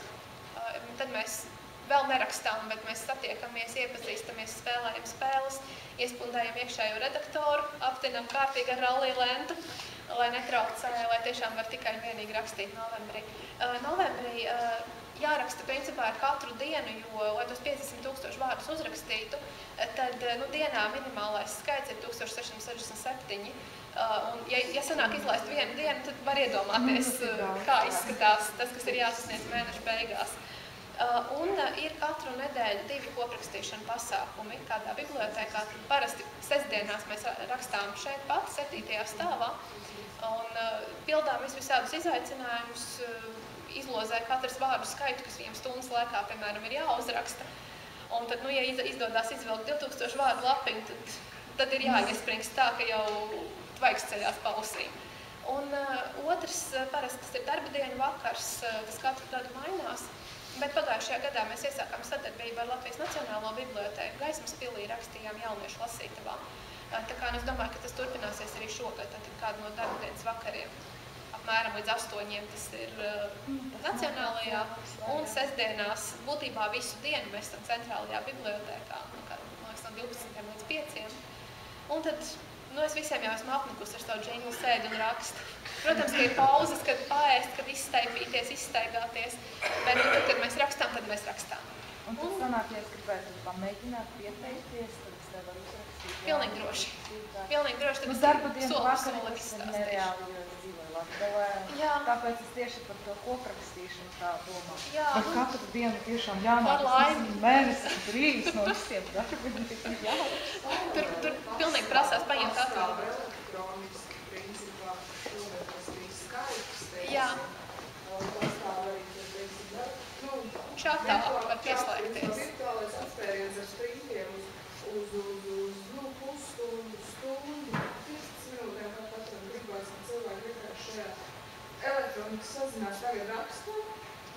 tad mēs vēl nerakstām, bet mēs satiekamies, iepazīstamies, spēlējam spēles, iespundējam iekšējo redaktoru, aptinam kārtīgi ar rallija lentu, lai netraucē, lai tiešām var tikai un vienīgi rakstīt novembrī. Novembrī jāraksta principā ar katru dienu, jo, lai tos 50 000 vārdus uzrakstītu, tad dienā minimālais skaits ir 1667. Un, ja sanāk izlaist vienu dienu, tad var iedomāties, kā izskatās tas, kas ir jāsasniedz mēneša beigās. Un ir katru nedēļu 2 koprakstīšana pasākumi kādā bibliotēkā. Parasti sestdienās mēs rakstām šeit pat, 7. stāvā, un pildām visādus izaicinājumus, izlozē katrs vārdu skaitu, kas viņam stundas laikā, piemēram, ir jāuzraksta. Un tad, ja izdodās izvilkt 2000 vārdu lapiņu, tad ir jāiespringst tā, ka jau tvaiks ceļās pausīm. Un otrs, parasti tas ir darba dienu vakars, tas katru gadu mainās. Bet pagājušajā gadā mēs iesākām sadarbību ar Latvijas Nacionālo bibliotēku. Gaismas pilī rakstījām jauniešu lasītavā. Tā kā es domāju, ka tas turpināsies arī šogad, tad ir kādu no darba dienas vakariem. Apmēram līdz 8 tas ir Nacionālajā, un sestdienās būtībā visu dienu mēs esam centrālajā bibliotēkā, no 12 līdz 5. Un tad, es visiem jau esmu apnikusi ar savu džinglu sēdi un rakstu. Protams, ka ir pauzes, kad paēst, kad izstaipīties, izstaigāties, bet tad, kad mēs rakstām, tad mēs rakstām. Un tad sanāk, ja es gribētu pamēģināt pieteikties, tad es tev varu uzrakstīt? Pilnīgi droši. Pilnīgi droši, tad darba dienu soli vakarā tas ir nereāli, jo es dzīvoju Latgalē. Tāpēc es tieši par to koprakstīšanu tā domāju. Bet katru dienu tiešām jānāk mēnesis brīvis no visiem darbiem. Tur pilnīgi prasās paņemt atvēl. Jā. Šādā var pieslēgties. Virtuālais atspēriens ar sprintiem uz pusstundu, 15 minūtēm, kā katram gribās, un cilvēki vienkārši šajā elektronikas sazinās tagad rakstu.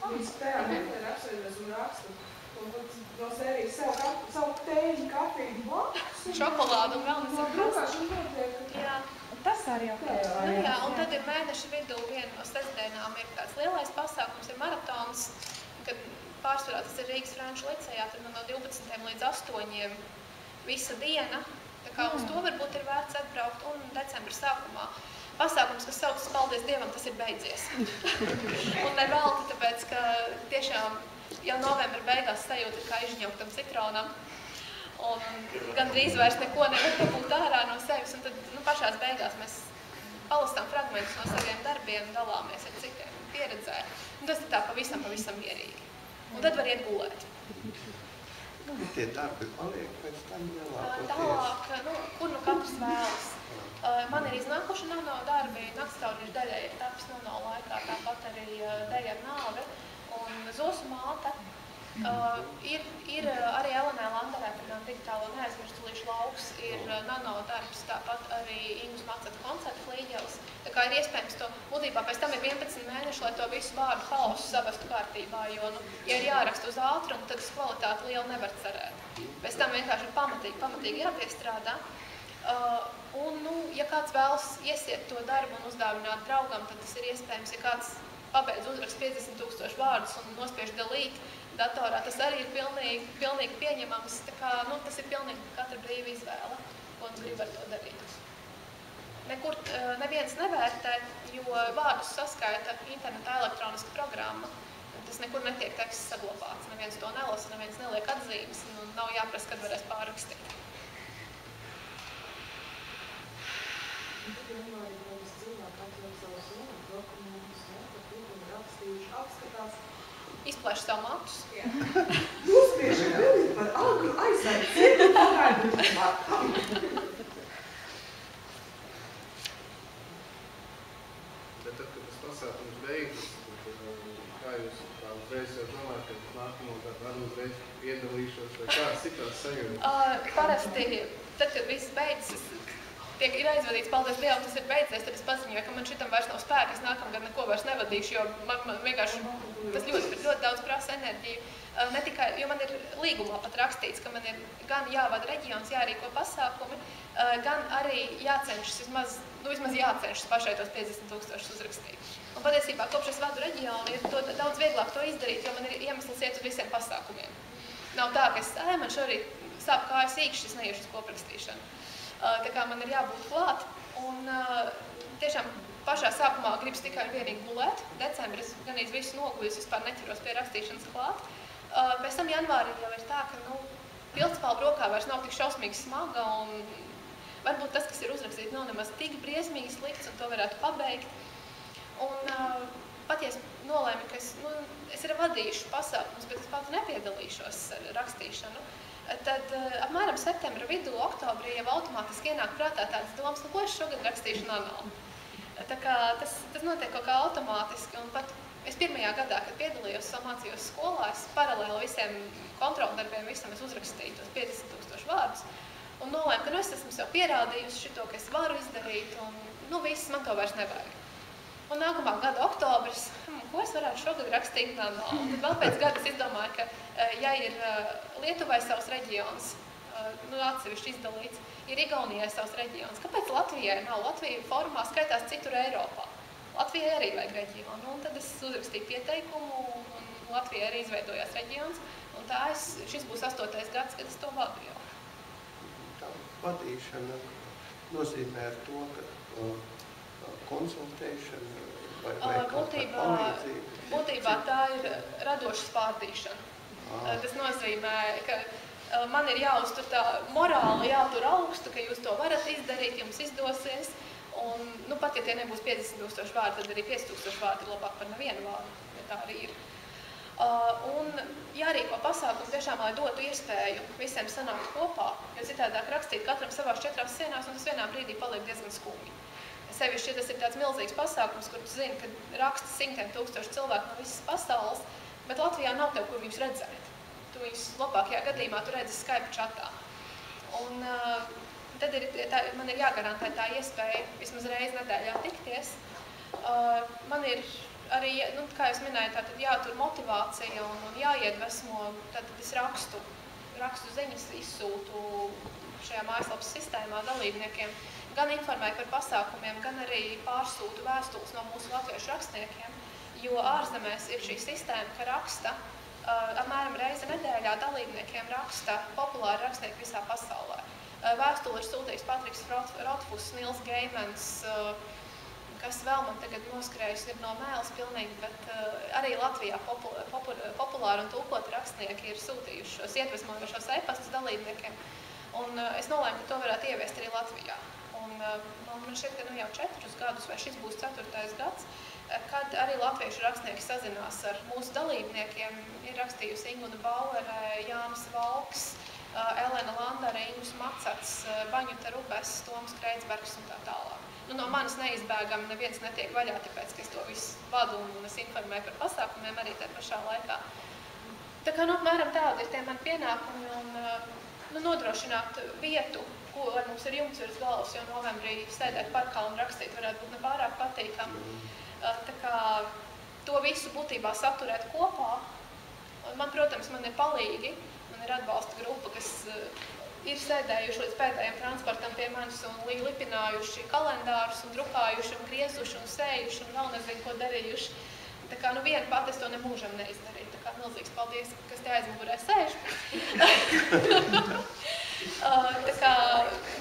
Viņas tajā meklē apsēdies un rakstu. No sērijas savu tēļu, kafiju, blakus. Šokolādu un vēl nesaprast. Jā. Tas arī ok. Jā, un tad ir mēneša vidū viena no sestdienām ir tāds lielais pasākums, ir maratons, kad pārsvarā tas ir Rīgas Franču licejā, tad no 12 līdz 8 visa diena, tā kā uz to varbūt ir vērts atbraukt, un decembra sākumā pasākums, kas saucas Paldies Dievam, tas ir beidzies. Un nevelti, tāpēc, ka tiešām jau novembra beigās sajūta ir kā izņauktam citronam, un gandrīz vairs neko nevar dabūt ārā no sevis, un tad pašās beigās mēs palasām fragmentus no saviem darbiem, dalāmies ar citiem pieredzē. Un tas ir tā pavisam mierīgi. Un tad var iet gulēt. Tie darbi paliek pēc tam lielākoties? Tālāk, kur katrs vēlas. Man ir iznākuši no darbi, Naktstaurīšu daļai ir taps no laikā, tāpat arī Deja ar nāvi un Zosu māte. Ir arī Elenē Landerē, piemēram, digitālo neaizmirstulīšu lauks, ir nano darbs, tāpat arī Ingus Maceta koncerta flīģelis. Tā kā ir iespējams to, būtībā pēc tam ir 11 mēneši, lai to visu vārdu hausu savestu kārtībā, jo, ja ir jāraksta uz ātrumu, tad uz kvalitāti lielu nevar cerēt. Pēc tam vienkārši ir pamatīgi jāpiestrādā. Un, ja kāds vēlas iesiet to darbu un uzdāvināt draugam, tad tas ir iespējams, ja kāds pabeidz uzrakst 50 000 vārdus un nospiež delete datorā, tas arī ir pilnīgi pieņemams. Tā kā, tas ir pilnīgi katra brīva izvēle, ko grib ar to darīt. Nekur neviens nevērtē, jo vārdus saskaita internetā elektroniska programma. Tas nekur netiek teksts saglabāts. Neviens to nelasa, neviens neliek atzīmes un nav jāprasa, kad varēs pārrakstīt. Izplēš savu matus. Uzspiež bildi par agru aizsardzību pagaidu matam. Bet tad, kad tas pasākums beigas, kā jūs tā uzreiz jau domājat, ka nākamo gadu uzreiz piedalīšos vai kāds citās sajūtas? Parasti, tad, kad viss beidzas, ir aizvadīts, paldies Dievam, tas ir beidzies, tad es paziņoju, ka man šitam vairs nav spēka, es nākamgad neko vairs nevadīšu, jo man vienkārši tas ļoti daudz prasa enerģiju. Ne tikai, jo man ir līgumā pat rakstīts, ka man ir gan jāvada reģions, jārīko pasākumi, gan arī jācenšas, vismaz jācenšas pašai tos 50 000 uzrakstīt. Un patiesībā, kopš es vadu reģionu, ir daudz vieglāk to izdarīt, jo man ir iemesls iet uz visiem pasākumiem. Nav tā, ka man šorīt sāp kājas īkšķis, es neiešu uz koprakstīšanu. Tā kā man ir jābūt klāt, un tiešām pašā sākumā gribas tikai un vienīgi gulēt. Decembrī es ganīdz visu noguļus, vispār neķeros pie rakstīšanas klāt. Pēc tam janvārī jau ir tā, ka pildspalva rokā vairs nav tik šausmīgi smaga, un varbūt tas, kas ir uzrakstīts, nav nemaz tik briesmīgi slikts, un to varētu pabeigt. Un pat ja es nolēmu, ka es arī vadīšu pasākumus, bet es pati nepiedalīšos ar rakstīšanu, tad apmēram septembra vidū, oktobrī jau automātiski ienāk prātā tādas domas, ko es šogad rakstīšu anāli. Tā kā tas notiek kaut kā automātiski, un pat es pirmajā gadā, kad piedalījos, mācījos skolā, es paralēli visiem kontroldarbiem, visam es uzrakstīju tos 50 000 vārdus, un nolēmu, ka es esmu sev pierādījusi šito, ka es varu izdarīt, un viss, man to vairs nevajag. Un nākamā gada oktobris, ko es varētu šogad rakstīt anāli? Un tad vēl pēc gada es izdomāju, ka, ja ir Lietuvai savs reģions, atsevišķi izdalīts, ir Igaunijai savs reģions. Kāpēc Latvijai nav? Latvija formā skaitās citur Eiropā. Latvijai arī vajag reģionu. Un tad es uzrakstīju pieteikumu, un Latvijai arī izveidojās reģions. Un tā šis būs 8. gads, kad es to vadu jau. Tā vadīšana nozīmē ar to, ka konsultēšana vai palīdzība? Būtībā tā ir radošas pārdīšana. Tas nozīmē, ka man ir jāuztur tā morāli, jātur augstu, ka jūs to varat izdarīt, jums izdosies. Un pat, ja tie nebūs 50 000 vārdi, tad arī 5 000 vārdi ir labāk par nevienu vārdu, ja tā arī ir. Un jārīko pasākumu tiešām, lai dotu iespēju visiem sanākt kopā, jo citādāk rakstīt katram savās 4 sienās, un tas vienā brīdī paliek diezgan skumji. Sevišķi, ja tas ir tāds milzīgs pasākums, kur tu zini, ka raksta 100 000 cilvēku no visas pasaules, bet Latvijā nav tev, kur viņus redzēt. Tu viņus labākajā gadījumā tu redzi Skype čatā. Un tad man ir jāgarantē tā iespēja vismaz reizi nedēļā tikties. Man ir arī, kā jūs minējāt, tātad jātur motivācija un jāiedvesmo, tātad es rakstu ziņas izsūtu šajā mājaslapas sistēmā dalībniekiem, gan informēju par pasākumiem, gan arī pārsūtu vēstules no mūsu latviešu rakstniekiem, jo ārzemēs ir šī sistēma, ka raksta apmēram reizi nedēļā dalībniekiem raksta populāri rakstnieki visā pasaulē. Vēstuli ir sūtījis Patriks Rotfuss, Nils Geimans, kas vēl man tagad noskrējis ir no mēles pilnīgi, bet arī Latvijā populāri un tulkoti rakstnieki ir sūtījuši šos iedvesmojošos e-pastus dalībniekiem. Un es nolēmu, ka to varētu ieviest arī Latvijā. Un man šķiet, ka jau 4 gadus, vai šis būs 4. gads, kad arī latviešu rakstnieki sazinās ar mūsu dalībniekiem. Ir rakstījusi Inguna Bauere, Jānis Valks, Elena Landare, Ingus Macats, Baņuta Rubes, Toms Kreitsbergs un tā tālāk. No manis neizbēgami neviens netiek vaļā, tāpēc, ka es to visu vadu un es informēju par pasākumiem arī tajā pašā laikā. Tā kā apmēram tādi ir tie mani pienākumi un nodrošināt vietu, lai mums ir jumts virs galvas, jo novembrī sēdēt parkā un rakstīt varētu būt nepārāk patīkami. Tā kā to visu būtībā saturēt kopā. Man, protams, man ir palīgi, man ir atbalsta grupa, kas ir sēdējuši līdz pēdējiem transportam pie manis un lipinājuši kalendārus un drukājuši un griezuši un sējuši un vēl nezinu, ko darījuši. Tā kā viena pati es to nemūžam neizdarīju. Tā kā milzīgs paldies, kas te aizmugurē sēž. Tā kā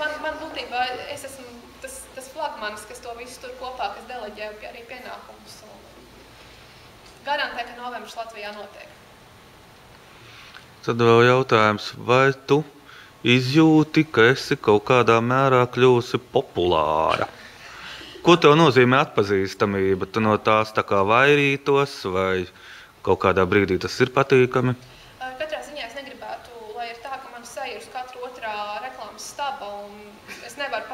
man būtībā, es esmu tas flagmanis, kas to visu tur kopā, kas deleģē arī pienākumus. Garantē, ka novembris Latvijā notiek. Tad vēl jautājums, vai tu izjūti, ka esi kaut kādā mērā kļūsi populāra? Ko tev nozīmē atpazīstamība? Tu no tās tā kā vairītos, vai kaut kādā brīdī tas ir patīkami? Katrā ziņā es negribētu, lai ir tā, ka man seja uz katru otrā reklāmas staba, un es nevaru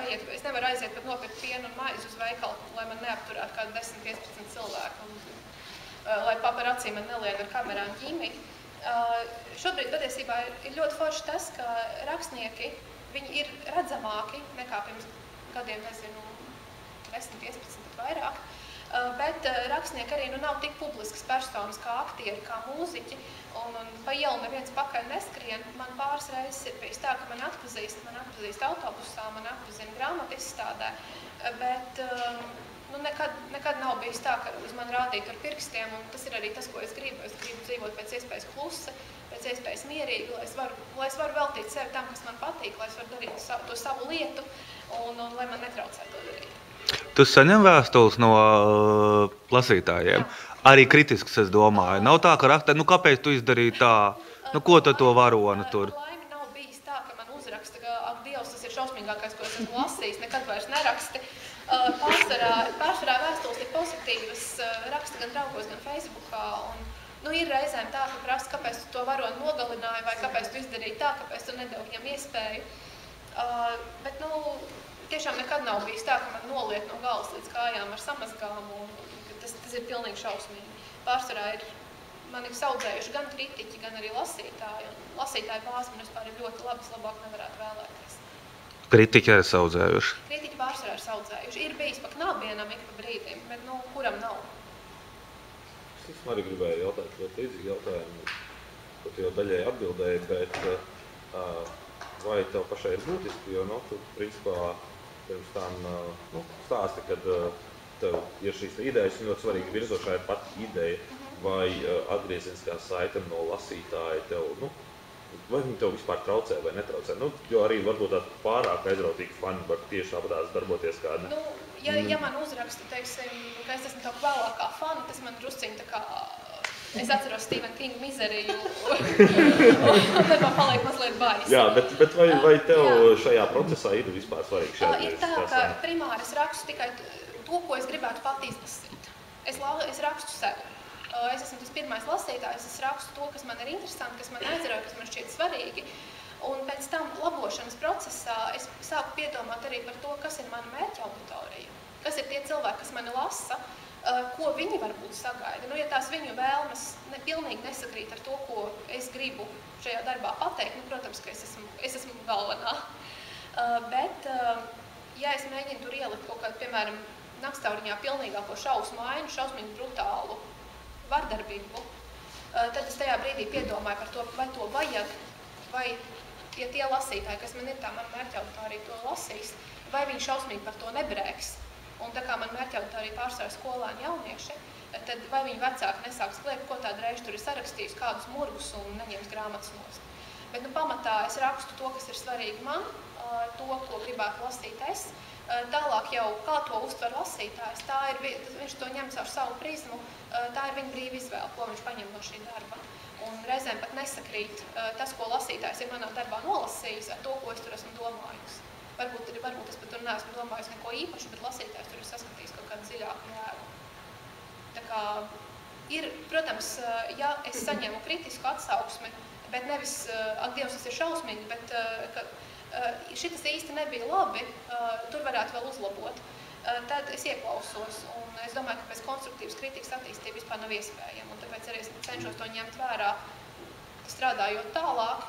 aiziet pat nopirkt pienu un maizi uz veikalu, lai man neapturētu kādu 10-15 cilvēku, lai paparacī man nelien ar kamerām ķīmiju. Šobrīd patiesībā ir ļoti forši tas, ka rakstnieki, viņi ir redzamāki nekā pirms gadiem, nezinu, 10, 15, bet vairāk. Bet rakstnieki arī nav tik publiskas personas kā aktieri, kā mūziķi, un pa ielu neviens pakaļ neskrien. Man pāris reizes ir bijis tā, ka man atpazīst autobusā, man atpazina grāmatu izstādē, bet nekad nav bijis tā, ka uz mani rādītu ar pirkstiem, un tas ir arī tas, ko es gribu. Es gribu dzīvot pēc iespējas klusi, pēc iespējas mierīgi, lai es varu veltīt sevi tam, kas man patīk, lai es varu darīt to savu lietu, un lai man netraucē to darīt. Tu saņem vēstules no lasītājiem? Jā. Arī kritisks, es domāju. Nav tā, ka rakstē, kāpēc tu izdarīji tā? Ko tad to varona tur? Laimi nav bijis tā, ka man uzraksta, ka, ak, Dievs, tas ir šausmīgākais, ko es esmu lasījis, nekad vairs neraksti. Pārsvarā vēstules ir pozitīvas, raksta gan draugos, gan Facebookā, un ir reizēm tā, ka prasa, kāpēc tu to varoni nogalināji, vai kāpēc tu izdarīji tā, kāpēc tu nedevi viņam iespēju. Bet, tiešām nekad nav bijis tā, ka man noliet no galvas līdz kājām ar samazgām, un tas ir pilnīgi šausmīgi. Pārsvarā man ir saudzējuši gan kritiķi, gan arī lasītāji, un lasītāju bāzi man vispār ir ļoti labas, labāk nevarētu vēlēties. Kritiķi arī saudzējuši? Kritiķi pārsvarā ir saudzējuši. Ir bijis pa knābienam ik pa brīdim, bet kuram nav? Es arī gribēju jautāt ļoti līdzīgi jautājumu, ko tu jau daļai atbildēji, bet vai tev pašai ir būtiski, jo tu principā pirms tam stāsti, kad tev ir šīs idejas, un ļoti svarīgi virzošā ir pat ideja, vai atgriezeniskā saite no lasītāja tev, vai viņi tev vispār traucē vai netraucē. Jo arī varbūt tādi pārāk aizrautīgi fani var tieši tāpatās darboties kādi. Ja man uzraksta, teiksim, ka es esmu tā vēlākā fani, tas man drusciņ tā kā... Es atceros Stephen King mizeriju, un tad man paliek mazliet bailes. Jā, bet vai tev šajā procesā ir vispār svarīgi šeit? Ir tā, ka primāri es rakstu tikai to, ko es gribētu pat izlasīt. Es rakstu sevi. Es esmu tas pirmais lasītājs, es rakstu to, kas man ir interesanti, kas man aizrauja, kas man šķiet svarīgi. Un pēc tam labošanas procesā es sāku piedomāt arī par to, kas ir mana mērķa auditorija. Kas ir tie cilvēki, kas mani lasa, ko viņi varbūt sagaida. Ja tās viņu vēlmes pilnīgi nesakrīt ar to, ko es gribu šajā darbā pateikt, protams, ka es esmu galvenā. Bet, ja es mēģinu tur ielikt kaut kādu, piemēram, Nakstauriņā pilnīgāko šausmu ainu, šausmīgi brutālu vardarbību, tad es tajā brīdī piedomāju par to, vai to vajag, vai, ja tie lasītāji, kas man ir tā man mērķauditorija to lasīs, vai viņi šausmīgi par to nebrēks. Un tā kā man mērķauditorija pārstāv skolēni jaunieši, tad vai viņi vecāki nesāks kliegt, ko tādu reizi tur ir sarakstījis, kādus murgus un neņems grāmatas nost. Bet pamatā es rakstu to, kas ir svarīgi man, to, ko gribētu lasīt es. Tālāk jau, kā to uztver lasītājs, viņš to ņem caur savu prizmu, tā ir viņa brīva izvēle, ko viņš paņem no šī darba. Un reizēm pat nesakrīt tas, ko lasītājs ir manā darbā nolasījis, ar to, ko es tur esmu domājusi. Varbūt es pat tur neesmu domājis neko īpaši, bet lasītājs tur ir saskatījis kaut kādu dziļāku jēgu. Tā kā ir, protams, ja es saņemu kritisku atsauksmi, bet nevis, ak, Dievs, tas ir šausmīgi, bet šitas īsti nebija labi, tur varētu vēl uzlabot, tad es ieklausos. Un es domāju, ka pēc konstruktīvas kritikas attīstība vispār nav iespējama. Un tāpēc arī es cenšos to ņemt vērā, strādājot tālāk.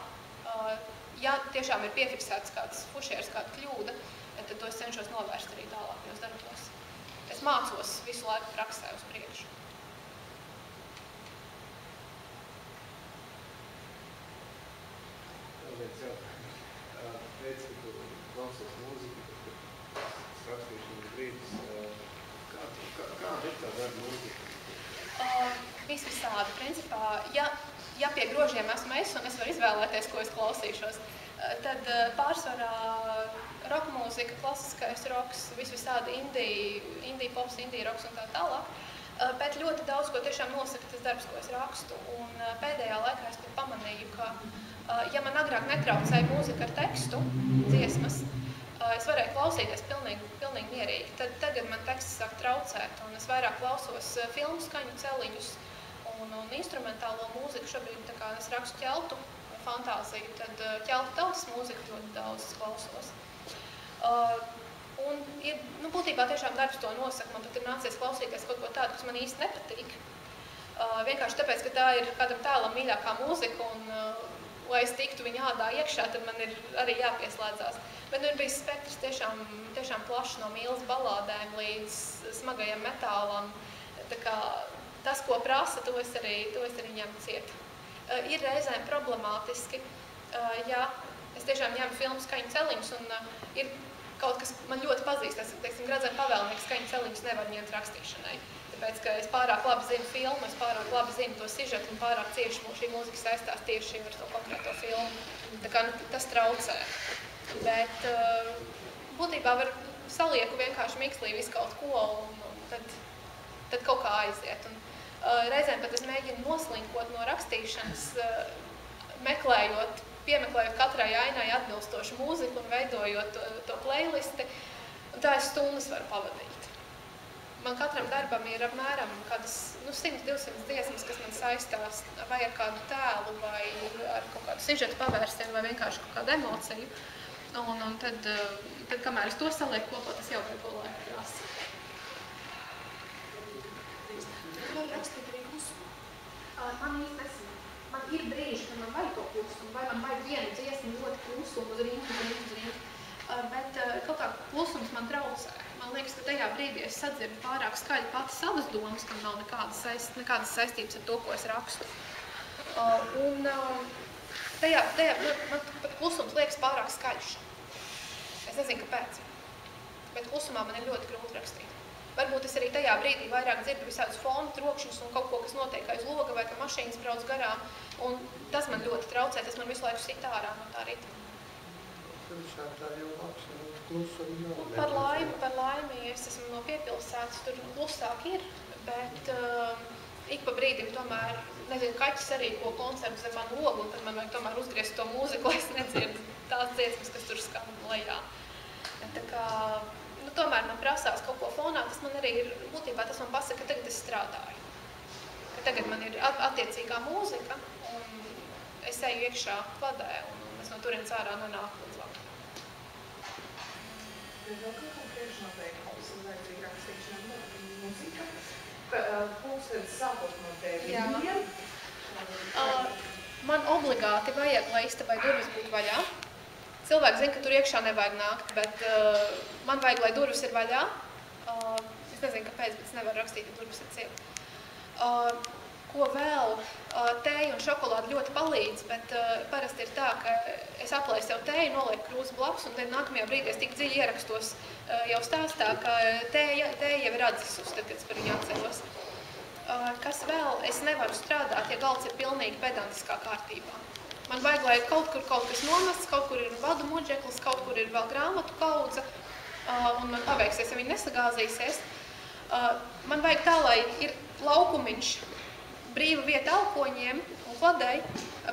Ja tiešām ir piefiksēts kāds fušieris, kāda kļūda, tad to es cenšos novērst arī tālākajos darbos. Es mācos visu laiku praksē uz priekšu. Viens jautājums. Teici, ka tu klausies mūziku, tas rakstīšanas brīdis. Kāda ir tā darba mūzika? Visvisādi. Principā, ja pie grožiem esmu es un es varu izvēlēties, ko es klausīšos, tad pārsvarā roka mūzika, klasiskais roks, visvisādi indie pops, indie roks un tā tālāk. Bet ļoti daudz, ko tiešām nosaka tas darbs, ko es rakstu. Un pēdējā laikā es pamanīju, ka, ja man agrāk netraucēja mūzika ar tekstu, dziesmas, es varēju klausīties pilnīgi mierīgi. Tad tagad man teksts sāk traucēt, un es vairāk klausos filmu skaņu celiņus un instrumentālo mūziku. Šobrīd, tā kā es rakstu ķeltu fantāziju, tad ķeltu tautas mūziku ļoti daudz klausos. Un ir, būtībā tiešām darbs to nosaka. Man pat ir nācies klausīties kaut ko tādu, kas man īsti nepatīk. Vienkārši tāpēc, ka tā ir kādam tēlam mīļākā mūzika, un lai es tiktu viņa ādā iekšā, tad man ir arī jāpieslēdzās. Bet ir bijis spektrs tiešām plašs no mīlas balādēm līdz smagajam metālam. Tā kā tas, ko prasa, to es arī ņemu ciet. Ir reizēm problemātiski, ja es tiešām ņemu filmu skaņu celiņus un ir kaut kas man ļoti pazīstams, teiksim, Gradzena pavēlnieks skaņu celiņus nevar ņemt rakstīšanai. Tāpēc, ka es pārāk labi zinu filmu, es pārāk labi zinu to sižetu un pārāk cieši šī mūzika saistās tieši ar to konkrēto filmu. Tā kā tas traucē. Bet būtībā var salieku vienkārši mikslī visu kaut ko un tad kaut kā aiziet. Un, reizēm pat es mēģinu noslinkot no rakstīšanas, piemeklējot katrai ainai atbilstošu mūziku un veidojot to playlisti. Un tā es stundas varu pavadīt. Man katram darbam ir apmēram kādas 100-200 dziesmas, kas man saistās vai ar kādu tēlu, vai ar kaut kādu sižetu pavērstienu, vai vienkārši kaut kādu emociju. Un tad, kamēr es to salieku kopā, tas jau vai ko laika prasa. Vai rakstīt arī klusumu? Man īsti nesmu. Man ir brīži, kad man vajag to klusumu, vai man vajag vienu dziesmu ļoti klusumu uz rindu. Bet kaut kā klusums man traucē. Man liekas, ka tajā brīdī es sadzirdu pārāk skaļi pati savas domas, kam nav nekādas saistības ar to, ko es rakstu. Tajā man pat klusums liekas pārāk skaļš. Es nezinu, kāpēc. Bet klusumā man ir ļoti grūti rakstīt. Varbūt es arī tajā brīdī vairāk dzirdu visādus fonu trokšņus un kaut ko, kas notiek aiz loga vai ka mašīnas brauc garām. Un tas man ļoti traucē, tas man visu laiku sit ārā no tā ritma. Pilsētā jau absolūti klusumi nav. Par laimi, es esmu no piepilsētas, tur klusāk ir, bet ik pa brīdim tomēr, nezinu, kaķis arī ko koncertu zem man logu, un tad man vajag tomēr uzgriezt to mūziku, lai es nedzirdu tās dziesmas, kas tur skan lejā. Tā kā, tomēr man prasās kaut ko fonā, tas man arī ir, būtībā tas man pasaka, ka tagad es strādāju. Ka tagad man ir attiecīgā mūzika, un es eju iekšā vadē, un es no turienes ārā nonāku līdz vakaram. Ir vēl kaut kā priekšnoteikums, vajadzīgi rakstīšanā mūzika, pulkstenis sākot no 9. Man obligāti vajag, lai istabai durvis būtu vaļā. Cilvēki zina, ka tur iekšā nevajag nākt, bet man vajag, lai durvis ir vaļā. Es nezinu, kāpēc, bet es nevaru rakstīt, ja durvis ir ciet. Ko vēl? Tēja un šokolāde ļoti palīdz, bet parasti ir tā, ka es aplaisu jau tēju, nolieku krūzi blakus, un tad nākamajā brīdī es tik dziļi ierakstos jau stāstā, ka tēja jau ir atzisus, tad, kad es par viņu atceros. Kas vēl? Es nevaru strādāt, ja galds ir pilnīgi pedantiskā kārtībā. Man vajag, lai kaut kur kaut kas nomests, kaut kur ir vadu muģeklis, kaut kur ir vēl grāmatu kaudze, un man paveiksies, ja viņi nesagāzīsies. Man vajag tā, lai ir laukumiņš, brīva vieta alkoņiem un kladei,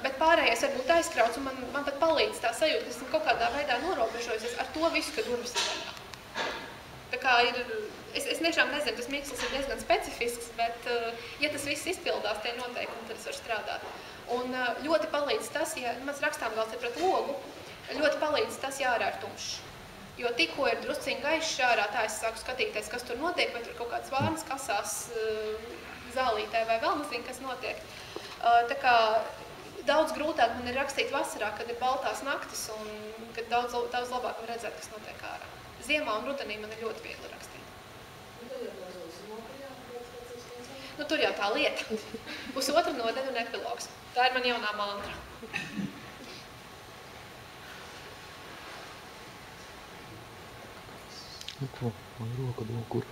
bet pārējais varbūt aizkrauts, un man pat palīdz tā sajūta, ka esmu kaut kādā veidā norobežojusies ar to visu, ka durvis ir vaļā. Tā kā es tiešām nezinu, tas mikslis ir diezgan specifisks, bet ja tas viss izpildās tie noteikumi, tad es varu strādāt. Un ļoti palīdz tas, ja mans rakstāmgalds ir pret logu, ļoti palīdz tas, ja ārā ir tumšs. Jo tikko ir drusciņi gaišs ārā, tā es sāku skatīties, kas tur notiek, vai tur kaut kāds vārnas kasās zālītē vai vēl nezinu, kas notiek. Tā kā daudz grūtāk man ir rakstīt vasarā, kad ir baltās naktis un kad daudz labāk var redzēt, kas notiek ārā. Ziemā un rudenī man ir ļoti viegli rakstīt. Tur jau tā lieta. Pusotra nodaļa un epilogs. Tā ir man jaunā mantra. Ko? Man roka dokur.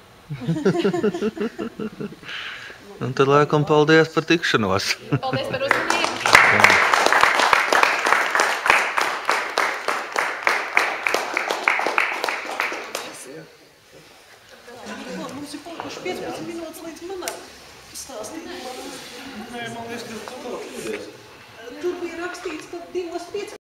Un tad laikam paldies par tikšanos. Paldies par uzmanību.